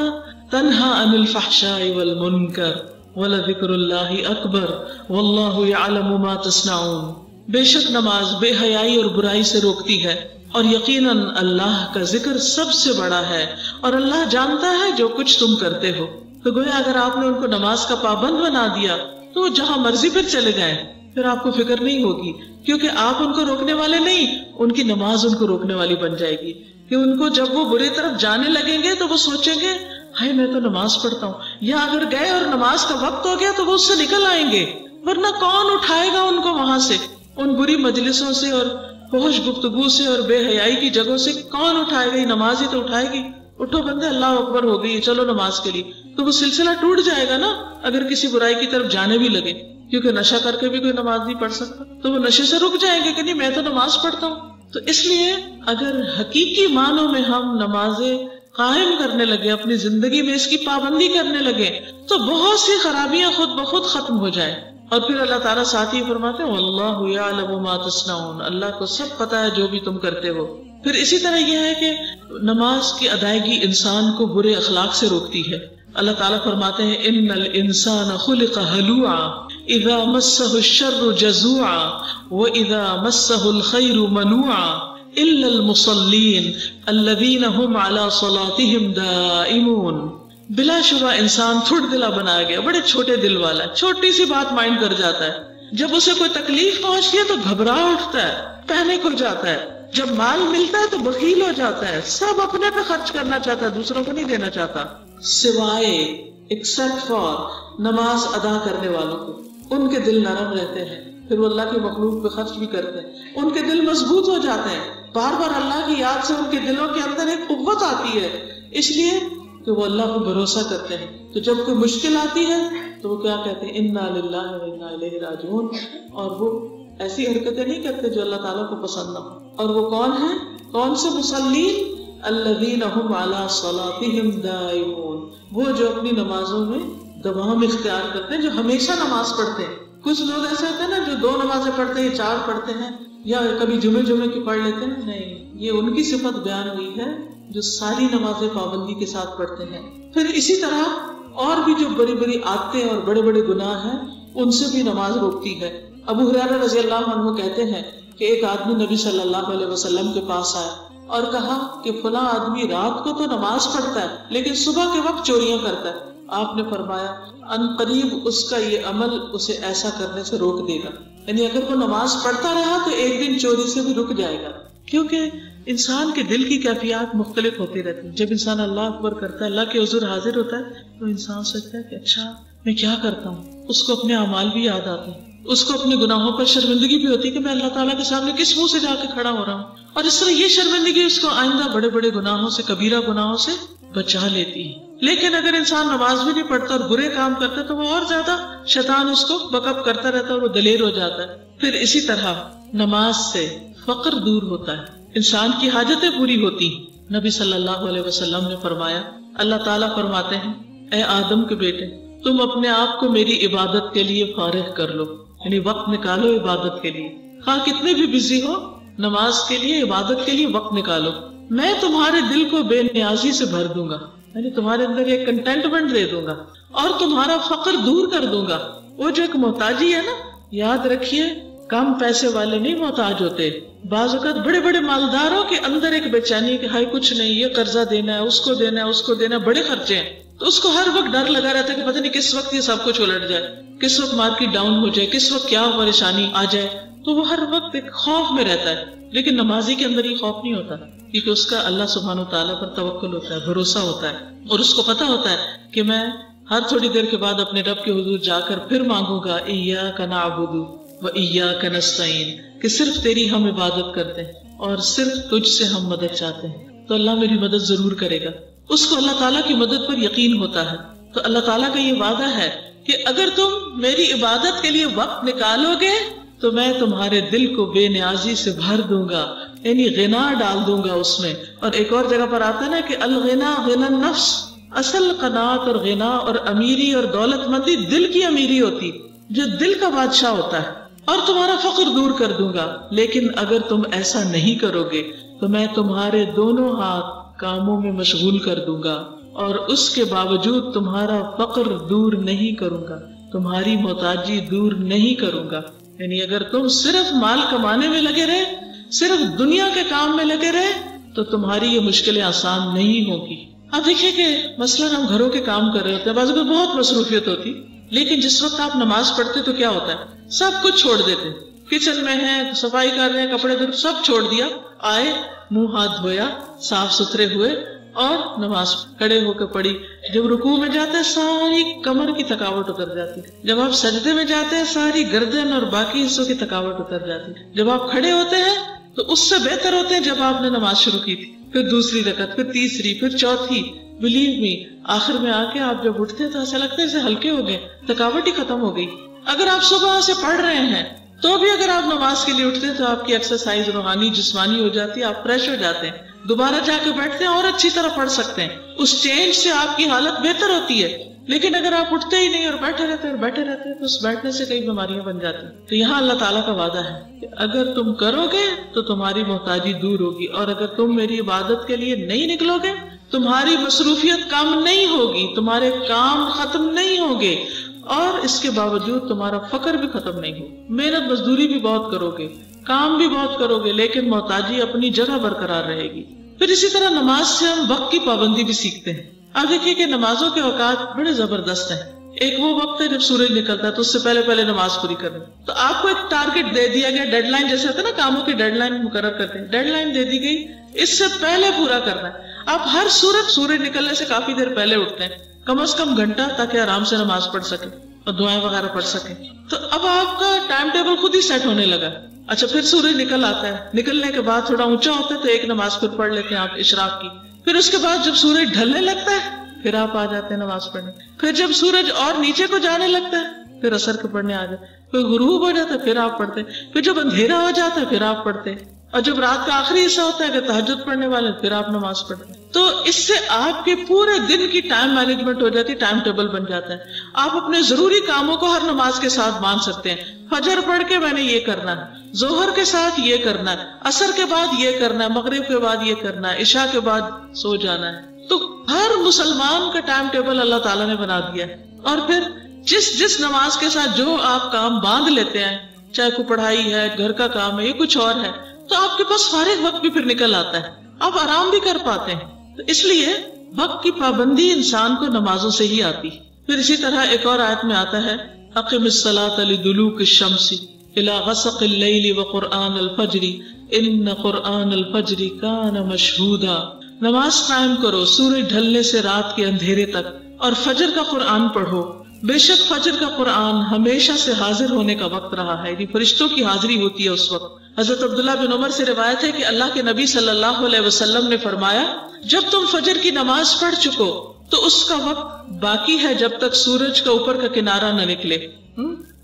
Speaker 1: تنہی عن الفحشاء والمنکر ولذکر اللہ اکبر واللہ یعلم ما تصنعون. بے شک نماز بے حیائی اور برائی سے روکتی ہے، اور یقیناً اللہ کا ذکر سب سے بڑا ہے، اور اللہ جانتا ہے جو کچھ تم کرتے ہو. تو گویا اگر آپ نے ان کو نماز کا پابند بنا دیا تو وہ جہاں مرضی پھر چلے جائیں، پھر آپ کو فکر نہیں ہوگی، کیونکہ آپ ان کو روکنے والے نہیں، ان کی نماز ان کو روکنے والی بن جائے گی. کہ ان کو جب وہ برے طرف جانے لگیں گے تو وہ سوچیں گے ہائے میں تو نماز پڑھتا ہوں، یا اگر گئے اور نماز کا وقت ہو گیا تو وہ اس سے نکل آئیں گے. ورنہ کون اٹھائے گا ان کو وہاں سے، ان بری مجلسوں سے اور فحش گفتگو سے اور بے حیائی کی جگہوں سے کون اٹھائے گا؟ نماز ہی تو اٹھائے گی. اٹھو بندے اللہ اکبر ہو گئی، چلو نماز کے لیے. تو وہ سلسلہ ٹوٹ جائے گا نا اگر کسی برائی کی طرف جانے بھی لگے، کیونکہ نشہ کر کے بھی کوئی نماز نہیں پڑھ سکتا، تو وہ نشے سے رک جائیں گے کہ نہیں میں تو نماز پڑھتا ہوں. تو اس لیے اگر حقیقی معنوں میں ہم نمازیں قائم کرنے لگے، اپنی زندگی میں اس کی پابندی کرنے لگے، تو بہت سی خرابیاں خود بخود ختم ہو جائیں. اور پھر اللہ تعالیٰ ساتھ ہی فرماتے ہیں واللہ یعلم ما تصنعون، اللہ کو سب پتا ہے جو بھی تم کرتے ہو. پھر اسی طرح یہ ہے کہ نماز کی ادائیگی انسان کو برے اخلاق سے روکتی ہے. اللہ تعالیٰ فرماتے ہیں ان الانسان خلق ہلوعا اذا مسہ الشر جزوعا واذا مسہ الخیر منوعا الا المصلین الذین هم علی صلاتهم دائمون. بلا شبہ انسان تھوڑ دلا بنایا گیا، بڑے چھوٹے دل والا، چھوٹی سی بات مائنڈ کر جاتا ہے. جب اسے کوئی تکلیف پہنچتی ہے تو گھبرا اٹھتا ہے، پینک ہو جاتا ہے. جب مال ملتا ہے تو بخیل ہو جاتا ہے، سب اپنے پہ خرچ کرنا چاہتا ہے، دوسروں کو نہیں دینا چاہتا. سوائے ایکسپٹ فار نماز ادا کرنے والوں کو، ان کے دل نرم رہتے ہیں، پھر وہ اللہ کی مخلوق پہ خرچ بھی کرتے ہیں، ان کے دل مضبوط ہو جاتے ہیں. بار بار اللہ کی یاد سے ان کے دلوں کے اندر ایک قوت آتی ہے، اس لیے کہ وہ اللہ کو بھروسہ کرتے ہیں. تو جب کوئی مشکل آتی ہے تو وہ کیا کہتے ہیں انا للہ و انا الیہ راجعون، اور وہ ایسی حرکتیں نہیں کرتے جو اللہ تعالیٰ کو پسند نہ ہو. اور وہ کون ہیں؟ کون سے مصلین؟ الذین هم علی صلاتهم دائمون، وہ جو اپنی نمازوں میں دوام اختیار کرتے ہیں، جو ہمیشہ نماز پڑھتے ہیں. کچھ لوگ ایسے ہوتے ہیں نا جو 2 نمازیں پڑھتے ہیں، 4 پڑھتے ہیں، یا کبھی جمعے کی پڑھ لیتے ہیں. نہیں، یہ ان کی صفت بیان ہوئی ہے جو ساری نمازیں پابندی کے ساتھ پڑھتے ہیں. پھر اسی طرح اور بھی جو بڑی بڑی عادتیں اور بڑے بڑے گناہ ہیں ان سے بھی نماز روکتی ہے. ابو ہریرہ رضی اللہ عنہ کہتے ہیں کہ ایک آدمی نبی صلی اللہ علیہ وسلم کے پاس آیا اور کہا کہ فلاں آدمی رات کو تو نماز پڑھتا ہے لیکن صبح کے وقت چوریاں کرتا ہے. آپ نے فرمایا ان قریب اس کا یہ عمل اسے ایسا کرنے سے روک دے گا. یعنی اگر وہ نماز پڑھتا رہا تو ایک دن چوری سے بھی رک جائے گا. کیونکہ انسان کے دل کی کیفیات مختلف ہوتی رہتی ہیں. جب انسان اللہ اکبر کرتا ہے، اللہ کے حضور حاضر ہوتا ہے، تو انسان سوچتا ہے کہ اچھا میں کیا کرتا ہوں. اس کو اپنے اعمال بھی یاد آتے ہیں، اس کو اپنے گناہوں پر شرمندگی بھی ہوتی ہے کہ میں اللہ تعالیٰ کے سامنے کس منہ سے جا کے کھڑا ہو رہا ہوں. اور اس طرح یہ شرمندگی اس کو آئندہ بڑے بڑے گناہوں سے، کبیرہ گناہوں سے بچا لیتی ہے. لیکن اگر انسان نماز بھی نہیں پڑھتا اور برے کام کرتا تو وہ اور زیادہ شیطان اس کو بکپ کرتا رہتا ہے اور وہ دلیر ہو جاتا ہے. پھر اسی طرح نماز سے فقر دور ہوتا ہے، انسان کی حاجتیں پوری ہوتی ہیں. نبی صلی اللہ علیہ وسلم نے فرمایا، اللہ تعالیٰ فرماتے ہیں اے آدم کے بیٹے تم اپنے آپ کو میری عبادت کے لیے فارغ کر لو، یعنی وقت نکالو عبادت کے لیے. خواہ کتنے بھی بزی ہو، نماز کے لیے، عبادت کے لیے وقت نکالو. میں تمہارے دل کو بے نیازی سے بھر دوں گا، یعنی تمہارے اندر ایک کنٹینٹمنٹ دے دوں گا اور تمہارا فقر دور کر دوں گا. وہ جو ایک محتاجی ہے نا، یاد رکھیے کم پیسے والے نہیں محتاج ہوتے. بعض اوقات بڑے بڑے مالداروں کے اندر ایک بے چینی کہ ہائی کچھ نہیں، یہ قرضہ دینا ہے، اس کو دینا ہے، اس کو دینا ہے، بڑے خرچے ہیں. تو اس کو ہر وقت ڈر لگا رہتا ہے کہ پتہ نہیں کس وقت یہ سب کچھ الٹ جائے، کس وقت مارکیٹ ڈاؤن ہو جائے، کس وقت کیا پریشانی آ جائے. تو وہ ہر وقت ایک خوف میں رہتا ہے. لیکن نمازی کے اندر یہ خوف نہیں ہوتا، کیونکہ اس کا اللہ سبحانہ و تعالیٰ پر توکل ہوتا ہے، بھروسہ ہوتا ہے، اور اس کو پتہ ہوتا ہے کہ میں ہر تھوڑی دیر کے بعد اپنے رب کے حضور جا کر پھر مانگوں گا ایاک نعبد و ایاک نستعین، کہ صرف تیری ہم عبادت کرتے ہیں اور صرف تجھ سے ہم مدد چاہتے ہیں، تو اللہ میری مدد ضرور کرے گا. اس کو اللہ تعالیٰ کی مدد پر یقین ہوتا ہے. تو اللہ تعالیٰ کا یہ وعدہ ہے کہ اگر تم میری عبادت کے لیے وقت نکالو گے تو میں تمہارے دل کو بے نیازی سے بھر دوں گا، یعنی غنا ڈال دوں گا اس میں. اور ایک اور جگہ پر آتا ہے نا کہ الغنا غنا النفس، اصل قناعت اور غنا اور امیری اور دولت مندی دل کی امیری ہوتی، جو دل کا بادشاہ ہوتا ہے. اور تمہارا فقر دور کر دوں گا. لیکن اگر تم ایسا نہیں کرو گے تو میں تمہارے دونوں ہاتھ کاموں میں مشغول کر دوں گا، اور اس کے باوجود تمہارا فقر دور نہیں کروں گا، تمہاری محتاجی دور نہیں کروں گا. یعنی اگر تم صرف مال کمانے میں لگے رہے، صرف دنیا کے کام میں لگے رہے، تو تمہاری یہ مشکلیں آسان نہیں ہوگی. آپ دیکھیں کہ مثلاً ہم گھروں کے کام کر رہے ہوتے ہیں، بعض اوقات بہت مصروفیت ہوتی، لیکن جس وقت آپ نماز پڑھتے تو کیا ہوتا ہے، سب کچھ چھوڑ دیتے. کچن میں ہیں، صفائی کر رہے ہیں، کپڑے دھو، سب چھوڑ دیا، آئے، منہ ہاتھ دھویا، صاف ستھرے ہوئے اور نماز کھڑے ہو کے پڑھی. جب رکوع میں جاتے ہیں ساری کمر کی تھکاوٹ اتر جاتی، جب آپ سجدے میں جاتے ہیں ساری گردن اور باقی حصوں کی تھکاوٹ اتر جاتی. جب آپ کھڑے ہوتے ہیں تو اس سے بہتر ہوتے ہیں جب آپ نے نماز شروع کی تھی، پھر دوسری رکعت، پھر تیسری، پھر چوتھی. بلیو می، آخر میں آ کے آپ جب اٹھتے ہیں تو ایسا لگتا ہے جیسے ہلکے ہو گئے، تھکاوٹ ہی ختم ہو گئی. اگر آپ صبح سے پڑھ رہے ہیں تو بھی اگر آپ نماز کے لیے اٹھتے ہیں تو آپ کی ایکسرسائز روحانی جسمانی ہو جاتی ہے، آپ فریش ہو جاتے ہیں، دوبارہ جا کے بیٹھتے ہیں اور اچھی طرح پڑھ سکتے ہیں. اس چینج سے آپ کی حالت بہتر ہوتی ہے. لیکن اگر آپ اٹھتے ہی نہیں اور بیٹھے رہتے ہیں تو اس بیٹھنے سے کئی بیماریاں بن جاتی ہیں. تو یہاں اللہ تعالیٰ کا وعدہ ہے کہ اگر تم کرو گے تو تمہاری محتاجی دور ہوگی، اور اگر تم میری عبادت کے لیے نہیں نکلو گے تمہاری مصروفیت کم نہیں ہوگی، تمہارے کام ختم نہیں ہوں گے، اور اس کے باوجود تمہارا فقر بھی ختم نہیں ہوگا. محنت مزدوری بھی بہت کرو گے، کام بھی بہت کرو گے، لیکن محتاجی اپنی جگہ برقرار رہے گی. پھر اسی طرح نماز سے ہم وقت کی پابندی بھی سیکھتے ہیں. آپ دیکھیے کہ نمازوں کے اوقات بڑے زبردست ہیں. ایک وہ وقت ہے جب سورج نکلتا ہے تو اس سے پہلے نماز پوری کرنی. تو آپ کو ایک ٹارگٹ دے دیا گیا، ڈیڈ لائن جیسے ہوتا ہے نا، کاموں کی ڈیڈ لائن مقرر کرتے ہیں، ڈیڈ لائن دے دی گئی، اس سے پہلے پورا کرنا ہے. آپ ہر صورت سورج نکلنے سے کافی دیر پہلے اٹھتے ہیں، کم از کم گھنٹہ، تاکہ آرام سے نماز پڑھ سکیں اور دعائیں وغیرہ پڑھ سکیں. تو اب آپ کا ٹائم ٹیبل خود ہی سیٹ ہونے لگا. اچھا، پھر سورج نکل آتا ہے، نکلنے کے بعد تھوڑا اونچا ہوتا ہے تو ایک نماز پھر پڑھ لیتے ہیں آپ اشراق کی. پھر اس کے بعد جب سورج ڈھلنے لگتا ہے پھر آپ آ جاتے ہیں نماز پڑھنے. پھر جب سورج اور نیچے کو جانے لگتا ہے پھر عصر کے پڑھنے آ جاتے. پھر غروب ہو جاتا ہے پھر آپ پڑھتے. پھر جب اندھیرا ہو جاتا ہے پھر آپ پڑھتے. اور جب رات کا آخری حصہ ہوتا ہے کہ تہجد پڑھنے والے پھر آپ نماز پڑھتے. تو اس سے آپ کے پورے دن کی ٹائم مینجمنٹ ہو جاتی ہے، ٹائم ٹیبل بن جاتا ہے. آپ اپنے ضروری کاموں کو ہر نماز کے ساتھ باندھ سکتے ہیں. فجر پڑھ کے میں نے یہ کرنا ہے، ظہر کے ساتھ یہ کرنا ہے، عصر کے بعد یہ کرنا ہے، مغرب کے بعد یہ کرنا ہے، عشاء کے بعد سو جانا ہے. تو ہر مسلمان کا ٹائم ٹیبل اللہ تعالیٰ نے بنا دیا ہے. اور پھر جس نماز کے ساتھ جو آپ کام باندھ لیتے ہیں، چاہے کوئی پڑھائی ہے، گھر کا کام ہے، یہ کچھ اور ہے، تو آپ کے پاس فارغ وقت بھی پھر نکل آتا ہے، آپ آرام بھی کر پاتے ہیں. تو اس لیے وقت کی پابندی انسان کو نمازوں سے ہی آتی. پھر اسی طرح ایک اور آیت میں آتا ہے اقم الصلاۃ لدلوک الشمس الی غسق اللیل وقرآن الفجر ان قرآن الفجر کان مشہودا. نماز قائم کرو سورج ڈھلنے سے رات کے اندھیرے تک، اور فجر کا قرآن پڑھو، بے شک فجر کا قرآن ہمیشہ سے حاضر ہونے کا وقت رہا ہے. یعنی فرشتوں کی حاضری ہوتی ہے اس وقت. حضرت عبداللہ بن عمر سے روایت ہے کہ اللہ کے نبی صلی اللہ علیہ وسلم نے فرمایا، جب تم فجر کی نماز پڑھ چکو تو اس کا وقت باقی ہے جب تک سورج کا اوپر کا کنارہ نہ نکلے.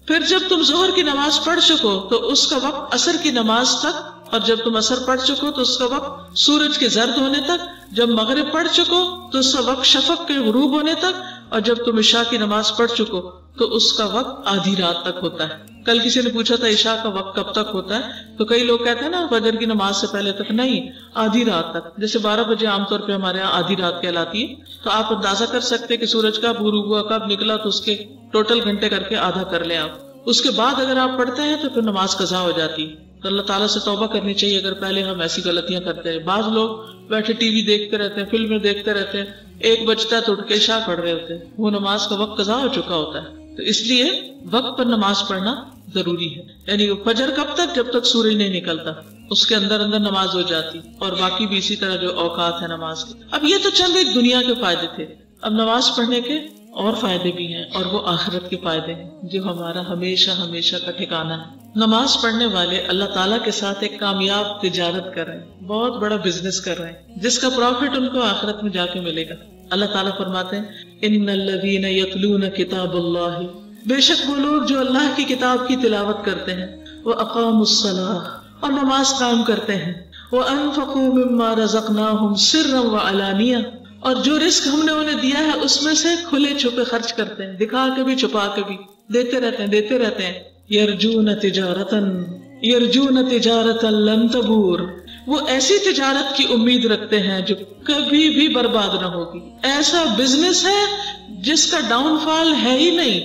Speaker 1: پھر جب تم ظہر کی نماز پڑھ چکو تو اس کا وقت عصر کی نماز تک، اور جب تم عصر پڑھ چکو تو اس کا وقت سورج کے زرد ہونے تک، جب مغرب پڑھ چکو تو اس کا وقت شفق کے غروب ہونے تک، اور جب تم عشاء کی نماز پڑھ چکو تو اس کا وقت آدھی رات تک ہوتا ہے. کل کسی نے پوچھا تھا عشاء کا وقت کب تک ہوتا ہے، تو کئی لوگ کہتے ہیں نا فجر کی نماز سے پہلے تک. نہیں، آدھی رات تک. جیسے 12 بجے عام طور پہ ہمارے یہاں آدھی رات کہلاتی ہے. تو آپ اندازہ کر سکتے کہ سورج کب غروب ہوا، کب نکلا، تو اس کے ٹوٹل گھنٹے کر کے آدھا کر لیں آپ. اس کے بعد اگر آپ پڑھتے ہیں تو پھر نماز قضا ہو جاتی. تو اللہ تعالیٰ سے توبہ کرنی چاہیے اگر پہلے ہم ایسی غلطیاں کرتے ہیں. بعض لوگ بیٹھے ٹی وی دیکھتے رہتے ہیں, فلمیں دیکھتے رہتے ہیں, 1 بجتا ہے تو اٹھ کے عشاء پڑھ رہے ہوتے ہیں, وہ نماز کا وقت قضا ہو چکا ہوتا ہے. تو اس لیے وقت پر نماز پڑھنا ضروری ہے. یعنی فجر کب تک؟ جب تک سورج نہیں نکلتا, اس کے اندر اندر نماز ہو جاتی, اور باقی بھی اسی طرح جو اوقات ہے نماز کے. اب یہ تو چند ایک دنیا کے فائدے تھے. اب نماز پڑھنے کے اور فائدے بھی ہیں, اور وہ آخرت کے فائدے ہیں جو ہمارا ہمیشہ ہمیشہ کا ٹھکانہ ہے. نماز پڑھنے والے اللہ تعالیٰ کے ساتھ ایک کامیاب تجارت کر رہے ہیں, بہت بڑا بزنس کر رہے ہیں, جس کا پروفٹ ان کو آخرت میں جا کے ملے گا. اللہ تعالیٰ فرماتے ہیں ان الذین یتلون کتاب اللہ, بے شک وہ لوگ جو اللہ کی کتاب کی تلاوت کرتے ہیں, وَأَقَامُوا الصَّلَاةَ, اور نماز قائم کرتے ہیں, وَأَنفَقُوا مِمَّا رَزَقْنَاهُمْ سِرًّا وَعَلَانِيَةً, اور جو رزق ہم نے انہیں دیا ہے اس میں سے کھلے چھپے خرچ کرتے ہیں, دکھا کے بھی چھپا کے بھی دیتے رہتے ہیں. یرجون تجارتا لن تبور, وہ ایسی تجارت کی امید رکھتے ہیں جو کبھی بھی برباد نہ ہوگی. ایسا بزنس ہے جس کا ڈاؤن فال ہے ہی نہیں,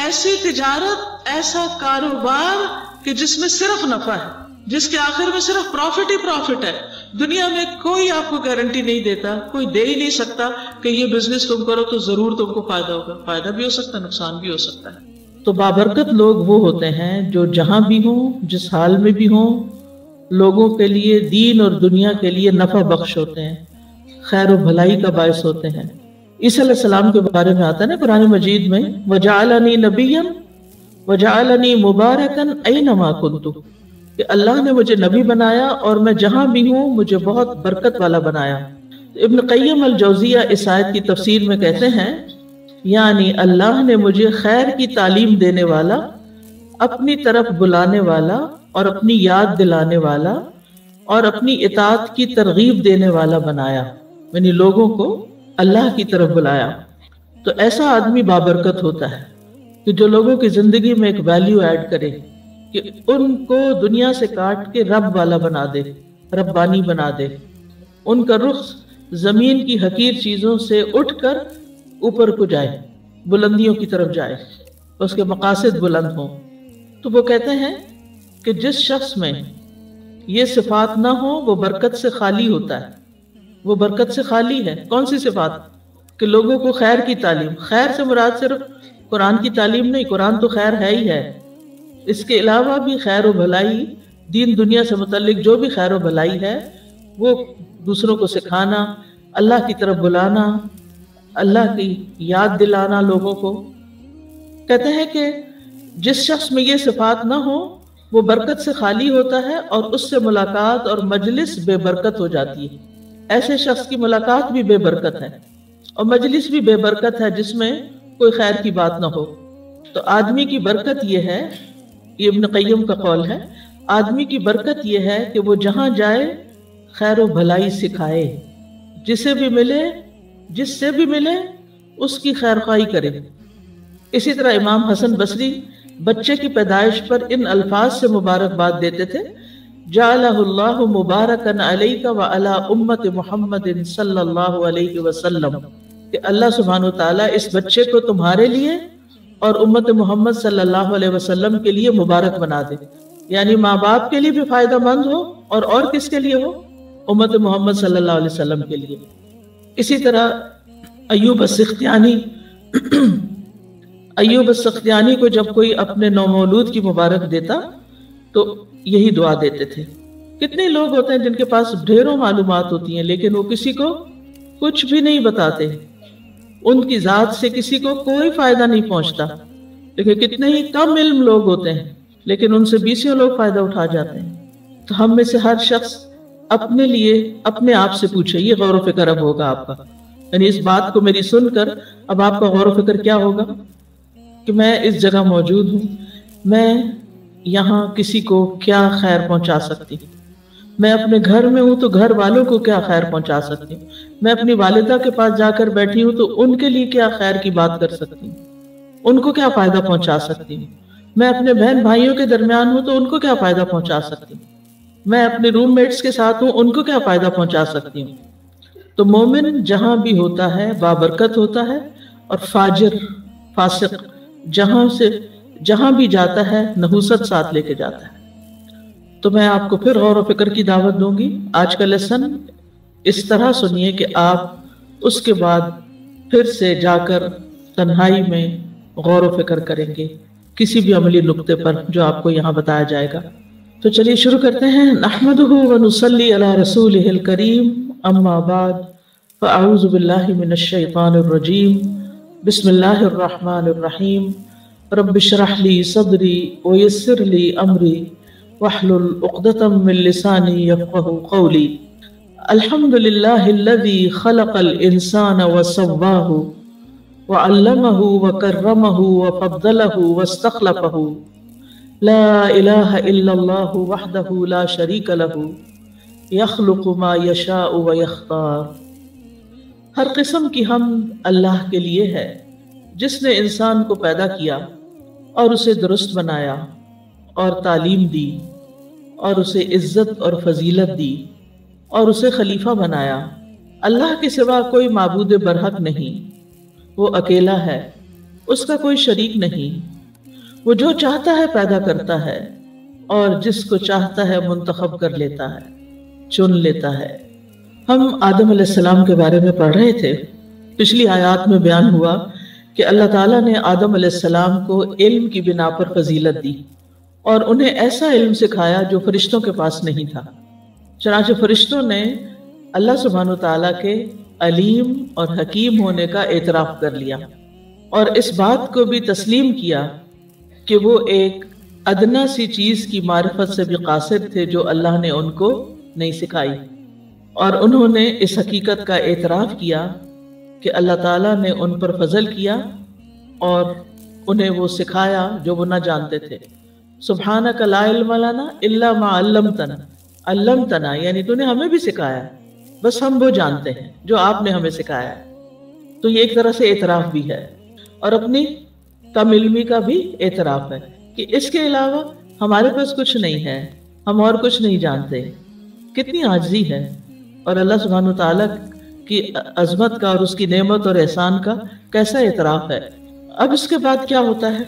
Speaker 1: ایسی تجارت, ایسا کاروبار کہ جس میں صرف نفع ہے, جس کے آخر میں صرف پروفٹ ہی پروفٹ ہے. دنیا میں کوئی آپ کو گارنٹی نہیں دیتا, کوئی دے ہی نہیں سکتا کہ یہ بزنس تم کرو تو ضرور تم کو فائدہ ہوگا. فائدہ بھی ہو سکتا ہے, نقصان بھی ہو سکتا ہے.
Speaker 2: تو بابرکت لوگ وہ ہوتے ہیں جو جہاں بھی ہوں, جس حال میں بھی ہوں, لوگوں کے لیے, دین اور دنیا کے لیے نفع بخش ہوتے ہیں, خیر و بھلائی کا باعث ہوتے ہیں. عیسیٰ علیہ السلام کے بارے میں آتا ہے نا قرآن مجید میں, وَجَعَلَنِي نَبِيًّا وَجَعَلَنِي مُبَارَكًا أَيْنَمَا كُنتُ, کہ اللہ نے مجھے نبی بنایا اور میں جہاں بھی ہوں مجھے بہت برکت والا بنایا. ابن قیم الجوزیہ اس آیت کی تفسیر میں کہتے ہیں یعنی اللہ نے مجھے خیر کی تعلیم دینے والا, اپنی طرف بلانے والا, اور اپنی یاد دلانے والا, اور اپنی اطاعت کی ترغیب دینے والا بنایا, یعنی لوگوں کو اللہ کی طرف بلایا. تو ایسا آدمی بابرکت ہوتا ہے کہ جو لوگوں کی زندگی میں ایک ویلیو ایڈ کرے, کہ ان کو دنیا سے کاٹ کے رب والا بنا دے, ربانی بنا دے, ان کا رخ زمین کی حقیر چیزوں سے اٹھ کر اوپر کو جائے, بلندیوں کی طرف جائے, اس کے مقاصد بلند ہوں. تو وہ کہتے ہیں کہ جس شخص میں یہ صفات نہ ہو وہ برکت سے خالی ہوتا ہے. وہ برکت سے خالی ہے. کون سی صفات؟ کہ لوگوں کو خیر کی تعلیم, خیر سے مراد صرف قرآن کی تعلیم نہیں, قرآن تو خیر ہے ہی ہے, اس کے علاوہ بھی خیر و بھلائی, دین دنیا سے متعلق جو بھی خیر و بھلائی ہے وہ دوسروں کو سکھانا, اللہ کی طرف بلانا, اللہ کی یاد دلانا لوگوں کو. کہتے ہیں کہ جس شخص میں یہ صفات نہ ہو وہ برکت سے خالی ہوتا ہے, اور اس سے ملاقات اور مجلس بے برکت ہو جاتی ہے. ایسے شخص کی ملاقات بھی بے برکت ہے اور مجلس بھی بے برکت ہے جس میں کوئی خیر کی بات نہ ہو. تو آدمی کی برکت یہ ہے, یہ ابن قیم کا قول ہے, آدمی کی برکت یہ ہے کہ وہ جہاں جائے خیر و بھلائی سکھائے, جسے بھی ملے, جس سے بھی ملے اس کی خیر خواہی کرے. اسی طرح امام حسن بصری بچے کی پیدائش پر ان الفاظ سے مبارکباد دیتے تھے, جعلہ اللہ مبارکن علیک وعلی امت محمد صلی اللہ علیہ وسلم, کہ اللہ سبحانہ وتعالیٰ اس بچے کو تمہارے لیے اور امت محمد صلی اللہ علیہ وسلم کے لیے مبارک بنا دے. یعنی ماں باپ کے لیے بھی فائدہ مند ہو, اور کس کے لیے ہو؟ امت محمد صلی اللہ علیہ وسلم کے لیے. اسی طرح ایوب السختیانی ایوب السختیانی کو جب کوئی اپنے نومولود کی مبارک دیتا تو یہی دعا دیتے تھے. کتنے لوگ ہوتے ہیں جن کے پاس ڈھیروں معلومات ہوتی ہیں لیکن وہ کسی کو کچھ بھی نہیں بتاتے, ان کی ذات سے کسی کو کوئی فائدہ نہیں پہنچتا. لیکن کتنے ہی کم علم لوگ ہوتے ہیں لیکن ان سے بیسوں لوگ فائدہ اٹھا جاتے ہیں. تو ہم میں سے ہر شخص اپنے لیے اپنے آپ سے پوچھے, یہ غور و فکر اب ہوگا آپ کا, یعنی اس بات کو میری سن کر اب آپ کا غور و فکر کیا ہوگا کہ میں اس جگہ موجود ہوں, میں یہاں کسی کو کیا خیر پہنچا سکتی ہوں, میں اپنے گھر میں ہوں تو گھر والوں کو کیا خیر پہنچا سکتی ہوں, میں اپنی والدہ کے پاس جا کر بیٹھی ہوں تو ان کے لیے کیا خیر کی بات کر سکتی ہوں, ان کو کیا فائدہ پہنچا سکتی ہوں, میں اپنے بہن بھائیوں کے درمیان ہوں تو ان کو کیا فائدہ پہنچا سکتی ہوں, میں اپنے روم میٹس کے ساتھ ہوں ان کو کیا فائدہ پہنچا سکتی ہوں. تو مومن جہاں بھی ہوتا ہے بابرکت ہوتا ہے, اور فاجر فاسق جہاں بھی جاتا ہے نحوست ساتھ لے کے جاتا ہے۔ تو میں آپ کو پھر غور و فکر کی دعوت دوں گی۔ آج کا لیسن اس طرح سنیے کہ آپ اس کے بعد پھر سے جا کر تنہائی میں غور و فکر کریں گے کسی بھی عملی نقطے پر جو آپ کو یہاں بتایا جائے گا۔ تو چلیے شروع کرتے ہیں۔ نحمدہ ونصلی علی رسولہ الکریم، اما بعد فاعوذ باللہ من الشیطان الرجیم، بسم اللہ الرحمن الرحیم۔ رب اشرح لی صدری ویسر لی امری واحلل عقدۃ من لسانی یفقہوا قولی۔ الحمد للہ الذی خلق الانسان وسواہ وعلمہ وکرمہ وفضلہ واستخلفہ، لا الہ الا اللہ وحدہ لا شریک لہ، یخلق ما یشاء ویختار۔ ہر قسم کی حمد اللہ کے لیے ہے جس نے انسان کو پیدا کیا اور اسے درست بنایا اور تعلیم دی اور اسے عزت اور فضیلت دی اور اسے خلیفہ بنایا۔ اللہ کے سوا کوئی معبود برحق نہیں، وہ اکیلا ہے، اس کا کوئی شریک نہیں۔ وہ جو چاہتا ہے پیدا کرتا ہے اور جس کو چاہتا ہے منتخب کر لیتا ہے، چن لیتا ہے۔ ہم آدم علیہ السلام کے بارے میں پڑھ رہے تھے۔ پچھلی آیات میں بیان ہوا کہ اللہ تعالیٰ نے آدم علیہ السلام کو علم کی بنا پر فضیلت دی اور انہیں ایسا علم سکھایا جو فرشتوں کے پاس نہیں تھا۔ چنانچہ فرشتوں نے اللہ سبحانہ وتعالیٰ کے علیم اور حکیم ہونے کا اعتراف کر لیا اور اس بات کو بھی تسلیم کیا کہ وہ ایک ادنا سی چیز کی معرفت سے بھی قاصر تھے جو اللہ نے ان کو نہیں سکھائی، اور انہوں نے اس حقیقت کا اعتراف کیا کہ اللہ تعالیٰ نے ان پر فضل کیا اور انہیں وہ سکھایا جو وہ نہ جانتے تھے۔ سبحانک لا علم لنا الا ما علمتنا، علمتنا یعنی تو نے ہمیں بھی سکھایا، بس ہم وہ جانتے ہیں جو آپ نے ہمیں سکھایا ہے۔ تو یہ ایک طرح سے اعتراف بھی ہے اور اپنی کم علمی کا بھی اعتراف ہے کہ اس کے علاوہ ہمارے پاس کچھ نہیں ہے، ہم اور کچھ نہیں جانتے۔ کتنی عاجزی ہے، اور اللہ سبحانہ وتعالیٰ کی عظمت کا اور اس کی نعمت اور احسان کا کیسا اعتراف ہے۔ اب اس کے بعد کیا ہوتا ہے؟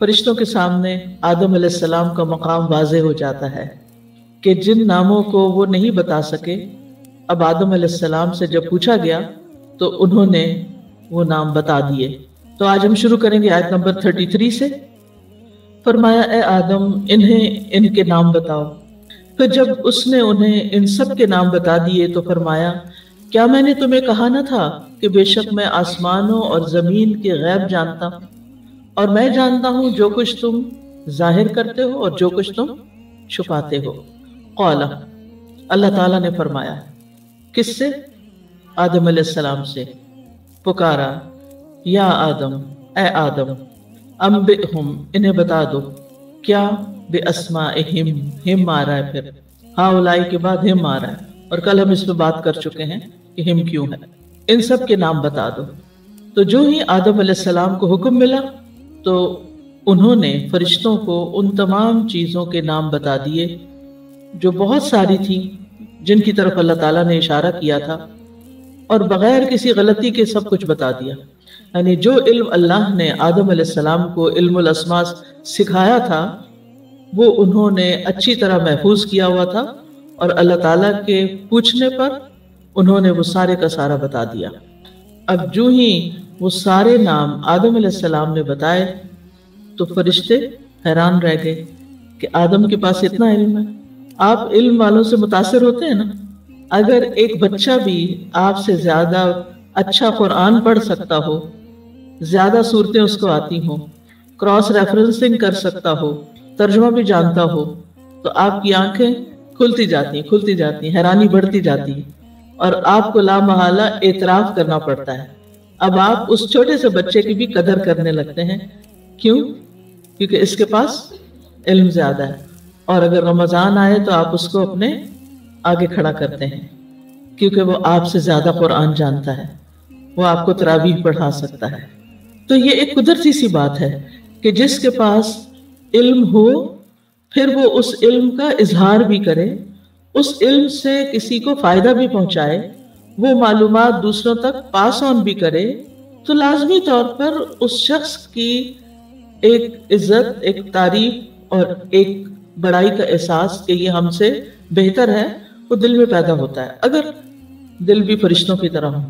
Speaker 2: فرشتوں کے سامنے آدم علیہ السلام کا مقام واضح ہو جاتا ہے کہ جن ناموں کو وہ نہیں بتا سکے، اب آدم علیہ السلام سے جب پوچھا گیا تو انہوں نے وہ نام بتا دیے۔ تو آج ہم شروع کریں گے آیت نمبر 33 سے۔ فرمایا اے آدم انہیں ان کے نام بتاؤ۔ پھر جب اس نے انہیں ان سب کے نام بتا دیے تو فرمایا کیا میں نے تمہیں کہا نہ تھا کہ بے شک میں آسمانوں اور زمین کے غیب جانتا ہوں، اور میں جانتا ہوں جو کچھ تم ظاہر کرتے ہو اور جو کچھ تم چھپاتے ہو۔ قال، اللہ تعالیٰ نے فرمایا، کس سے؟ آدم علیہ السلام سے پکارا، یا آدم، اے آدم، انبئہم، انہیں بتا دو، کیا؟ باسمائہم، ہم آ رہا ہے، پھر ہاؤلائی کے بعد ہم آ رہا ہے، اور کل ہم اس پہ بات کر چکے ہیں کہ ہم کیوں ہے۔ ان سب کے نام بتا دو۔ تو جو ہی آدم علیہ السلام کو حکم ملا تو انہوں نے فرشتوں کو ان تمام چیزوں کے نام بتا دیے جو بہت ساری تھیں، جن کی طرف اللہ تعالیٰ نے اشارہ کیا تھا، اور بغیر کسی غلطی کے سب کچھ بتا دیا۔ یعنی جو علم اللہ نے آدم علیہ السلام کو علم الاسماء سکھایا تھا وہ انہوں نے اچھی طرح محفوظ کیا ہوا تھا، اور اللہ تعالیٰ کے پوچھنے پر انہوں نے وہ سارے کا سارا بتا دیا۔ اب جو ہی وہ سارے نام آدم علیہ السلام نے بتائے تو فرشتے حیران رہ گئے کہ آدم کے پاس اتنا علم ہے۔ آپ علم والوں سے متاثر ہوتے ہیں نا؟ اگر ایک بچہ بھی آپ سے زیادہ اچھا قرآن پڑھ سکتا ہو، زیادہ صورتیں اس کو آتی ہوں، کراس ریفرنسنگ کر سکتا ہو، ترجمہ بھی جانتا ہو، تو آپ کی آنکھیں کھلتی جاتی ہیں، حیرانی بڑھتی جاتی ہے، اور آپ کو لامحالہ اعتراف کرنا پڑتا ہے۔ اب آپ اس چھوٹے سے بچے کی بھی قدر کرنے لگتے ہیں۔ کیوں؟ کیونکہ اس کے پاس علم زیادہ ہے، اور اگر رمضان آئے تو آپ اس کو اپنے آگے کھڑا کرتے ہیں کیونکہ وہ آپ سے زیادہ قرآن جانتا ہے، وہ آپ کو تراویح پڑھا سکتا ہے۔ تو یہ ایک قدرتی سی بات ہے کہ جس کے پاس علم ہو پھر وہ اس علم کا اظہار بھی کرے، اس علم سے کسی کو فائدہ بھی پہنچائے، وہ معلومات دوسروں تک پاس آن بھی کرے، تو لازمی طور پر اس شخص کی ایک عزت، ایک تعریف اور ایک بڑائی کا احساس کہ یہ ہم سے بہتر ہے وہ دل میں پیدا ہوتا ہے، اگر دل بھی فرشتوں کی طرح ہو،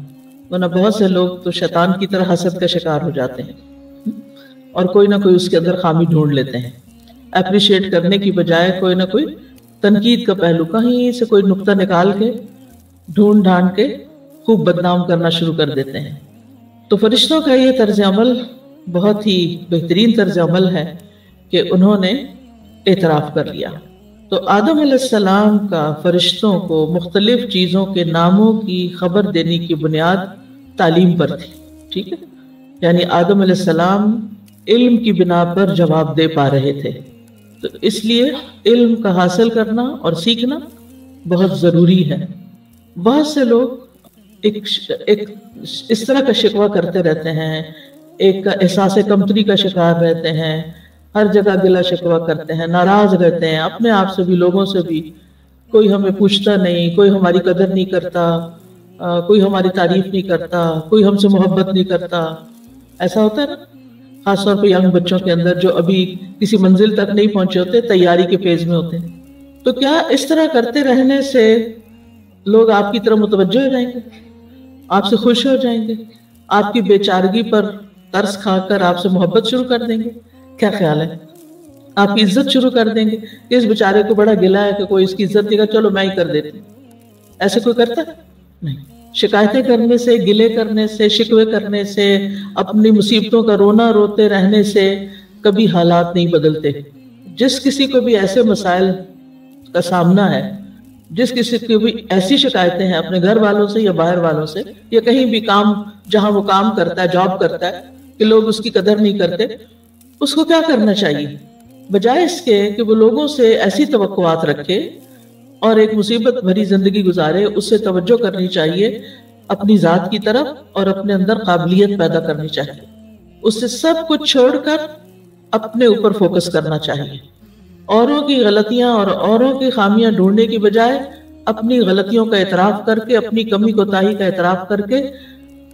Speaker 2: ورنہ بہت سے لوگ تو شیطان کی طرح حسد کا شکار ہو جاتے ہیں اور کوئی نہ کوئی اس کے اندر خامی ڈھونڈ لیتے ہیں، اپریشیٹ کرنے کی بجائے کوئی نہ کوئی تنقید کا پہلو کہیں سے کوئی نقطہ نکال کے ڈھونڈ ڈھانڈ کے خوب بدنام کرنا شروع کر دیتے ہیں۔ تو فرشتوں کا یہ طرز عمل بہت ہی بہترین طرز عمل ہے کہ انہوں نے اعتراف کر لیا۔ تو آدم علیہ السلام کا فرشتوں کو مختلف چیزوں کے ناموں کی خبر دینے کی بنیاد تعلیم پر تھی، ٹھیک ہے، یعنی آدم علیہ السلام علم کی بنا پر جواب دے پا رہے تھے، تو اس لیے علم کا حاصل کرنا اور سیکھنا بہت ضروری ہے۔ بہت سے لوگ ایک اس طرح کا شکوہ کرتے رہتے ہیں، ایک احساس کمتری کا شکار رہتے ہیں، ہر جگہ گلا شکوہ کرتے ہیں، ناراض رہتے ہیں اپنے آپ سے بھی، لوگوں سے بھی، کوئی ہمیں پوچھتا نہیں، کوئی ہماری قدر نہیں کرتا، کوئی ہماری تعریف نہیں کرتا، کوئی ہم سے محبت نہیں کرتا، ایسا ہوتا ہے نا، خاص طور پہ ینگ بچوں کے اندر جو ابھی کسی منزل تک نہیں پہنچے ہوتے، تیاری کے فیز میں ہوتے ہیں۔ تو کیا اس طرح کرتے رہنے سے لوگ آپ کی طرف متوجہ ہو جائیں گے، آپ سے خوش ہو جائیں گے، آپ کی بے چارگی پر ترس کھا کر آپ سے محبت شروع کر دیں گے؟ کیا خیال ہے؟ آپ کی عزت شروع کر دیں گے کہ اس بیچارے کو بڑا گلا ہے کہ کوئی اس کی عزت دے گا، چلو میں ہی کر دیتی ہوں۔ ایسے کوئی کرتا ہے؟ نہیں۔ شکایتیں کرنے سے، گلے کرنے سے، شکوے کرنے سے، اپنی مصیبتوں کا رونا روتے رہنے سے کبھی حالات نہیں بدلتے۔ جس کسی کو بھی ایسے مسائل کا سامنا ہے، جس کسی کو بھی ایسی شکایتیں ہیں اپنے گھر والوں سے یا باہر والوں سے یا کہیں بھی کام جہاں وہ کام کرتا ہے، جاب کرتا ہے، کہ لوگ اس کی قدر نہیں کرتے، اس کو کیا کرنا چاہیے؟ بجائے اس کے کہ وہ لوگوں سے ایسی توقعات رکھے اور ایک مصیبت بھری زندگی گزارے، اس سے توجہ کرنی چاہیے اپنی ذات کی طرف اور اپنے اندر قابلیت پیدا کرنی چاہیے۔ اس سے سب کچھ چھوڑ کر اپنے اوپر فوکس کرنا چاہیے۔ اوروں کی غلطیاں اور اوروں کی خامیاں ڈھونڈنے کی بجائے اپنی غلطیوں کا اعتراف کر کے، اپنی کمی کوتاہی کا اعتراف کر کے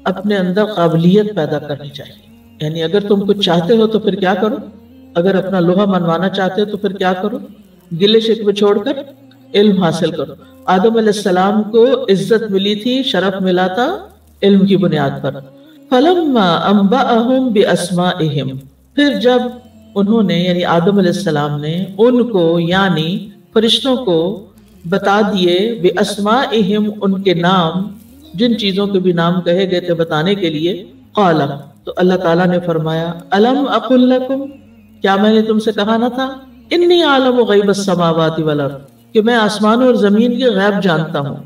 Speaker 2: اپنے اندر قابلیت پیدا کرنی چاہیے۔ یعنی اگر تم کچھ چاہتے ہو تو پھر کیا کرو؟ اگر اپنا لوہا منوانا چاہتے ہو تو پھر کیا کرو؟ گلے شکوے چھوڑ کر علم حاصل کرو۔ آدم علیہ السلام کو عزت ملی تھی، شرف ملا تھا علم کی بنیاد پر۔ فَلَمَّا أَنبَأَهُمْ بِأَسْمَائِهِمْ، پھر جب انہوں نے یعنی آدم علیہ السلام نے ان کو یعنی فرشتوں کو بتا دیے بِأَسْمَائِهِمْ ان کے نام، جن چیزوں کے بھی نام کہے گئے تھے بتانے کے لیے، قال، تو اللہ تعالیٰ نے فرمایا، أَلَمْ أَقُلْ لَكُمْ، کیا میں نے تم سے کہا نہ تھا، إِنِّي أَعْلَمُ غَيْبَ السَّمَاوَاتِ وَالْأَرْضِ، کہ میں آسمانوں اور زمین کے غیب جانتا ہوں۔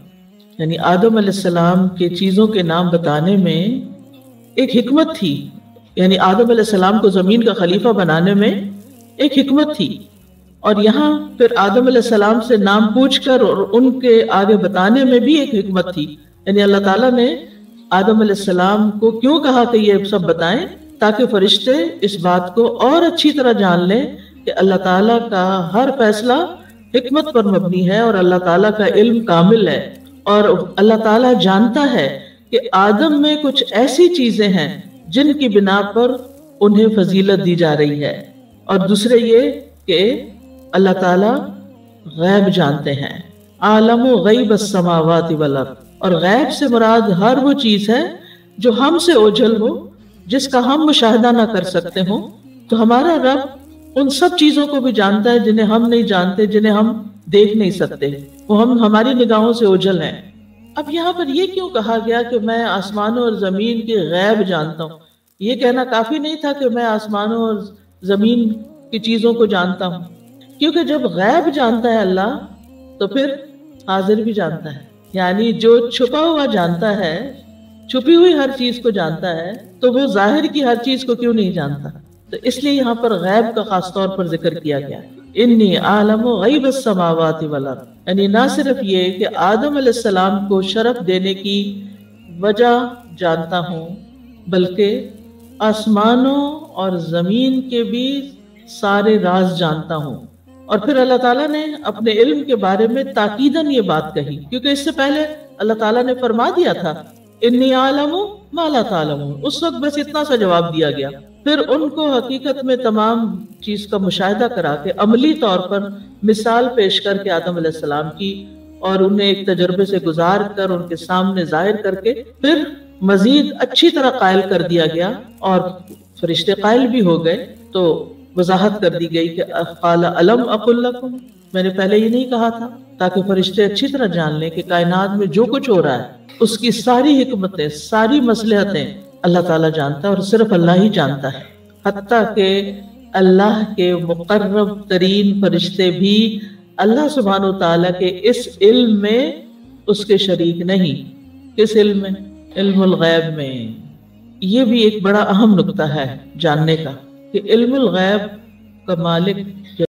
Speaker 2: یعنی آدم علیہ السلام کے چیزوں کے نام بتانے میں ایک حکمت تھی، یعنی آدم علیہ السلام کو زمین کا خلیفہ بنانے میں ایک حکمت تھی، اور یہاں پھر آدم علیہ السلام سے نام پوچھ کر اور ان کے آگے بتانے میں بھی ایک حکمت تھی۔ یعنی اللہ تعالیٰ نے آدم علیہ السلام کو کیوں کہا کہ یہ سب بتائیں، تاکہ فرشتے اس بات کو اور اچھی طرح جان لیں کہ اللہ تعالیٰ کا ہر فیصلہ حکمت پر مبنی ہے اور اللہ تعالیٰ کا علم کامل ہے، اور اللہ تعالیٰ جانتا ہے کہ آدم میں کچھ ایسی چیزیں ہیں جن کی بنا پر انہیں فضیلت دی جا رہی ہے، اور دوسرے یہ کہ اللہ تعالیٰ غیب جانتے ہیں، عالم غیب السماوات والارض، اور غیب سے مراد ہر وہ چیز ہے جو ہم سے اوجھل ہو، جس کا ہم مشاہدہ نہ کر سکتے ہوں۔ تو ہمارا رب ان سب چیزوں کو بھی جانتا ہے جنہیں ہم نہیں جانتے، جنہیں ہم دیکھ نہیں سکتے، وہ ہماری نگاہوں سے اوجھل ہیں۔ اب یہاں پر یہ کیوں کہا گیا کہ میں آسمانوں اور زمین کے غیب جانتا ہوں؟ یہ کہنا کافی نہیں تھا کہ میں آسمانوں اور زمین کی چیزوں کو جانتا ہوں، کیونکہ جب غیب جانتا ہے اللہ تو پھر حاضر بھی جانتا ہے، یعنی جو چھپا ہوا جانتا ہے، چھپی ہوئی ہر چیز کو جانتا ہے، تو وہ ظاہر کی ہر چیز کو کیوں نہیں جانتا؟ تو اس لیے یہاں پر غیب کا خاص طور پر ذکر کیا گیا، انی عالم غیب السماوات والارض، یعنی نہ صرف یہ کہ آدم علیہ السلام کو شرف دینے کی وجہ جانتا ہوں، بلکہ آسمانوں اور زمین کے بھی سارے راز جانتا ہوں۔ اور پھر اللہ تعالیٰ نے اپنے علم کے بارے میں تاکیداً یہ بات کہی، کیونکہ اس سے پہلے اللہ تعالیٰ نے فرما دیا تھا انی عالم ما لا تعلمون، اس وقت بس اتنا سا جواب دیا گیا۔ پھر ان کو حقیقت میں تمام چیز کا مشاہدہ کرا کے عملی طور پر مثال پیش کر کے آدم علیہ السلام کی، اور انہیں ایک تجربے سے گزار کر ان کے سامنے ظاہر کر کے پھر مزید اچھی طرح قائل کر دیا گیا، اور فرشتے قائل بھی ہو گئے۔ تو وضاحت کر دی گئی کہ قال الم اقل لکم، میں نے پہلے یہ نہیں کہا تھا، تاکہ فرشتے اچھی طرح جان لیں کہ کائنات میں جو کچھ ہو رہا ہے اس کی ساری حکمتیں، ساری مصلحتیں اللہ تعالیٰ جانتا ہے، اور صرف اللہ ہی جانتا ہے۔ حتیٰ کہ اللہ کے مقرب ترین فرشتے بھی اللہ سبحانہ و تعالیٰ کے اس علم میں اس کے شریک نہیں۔ کس علم میں؟ علم الغیب میں۔ یہ بھی ایک بڑا اہم نقطہ ہے جاننے کا کہ علم الغیب کا مالک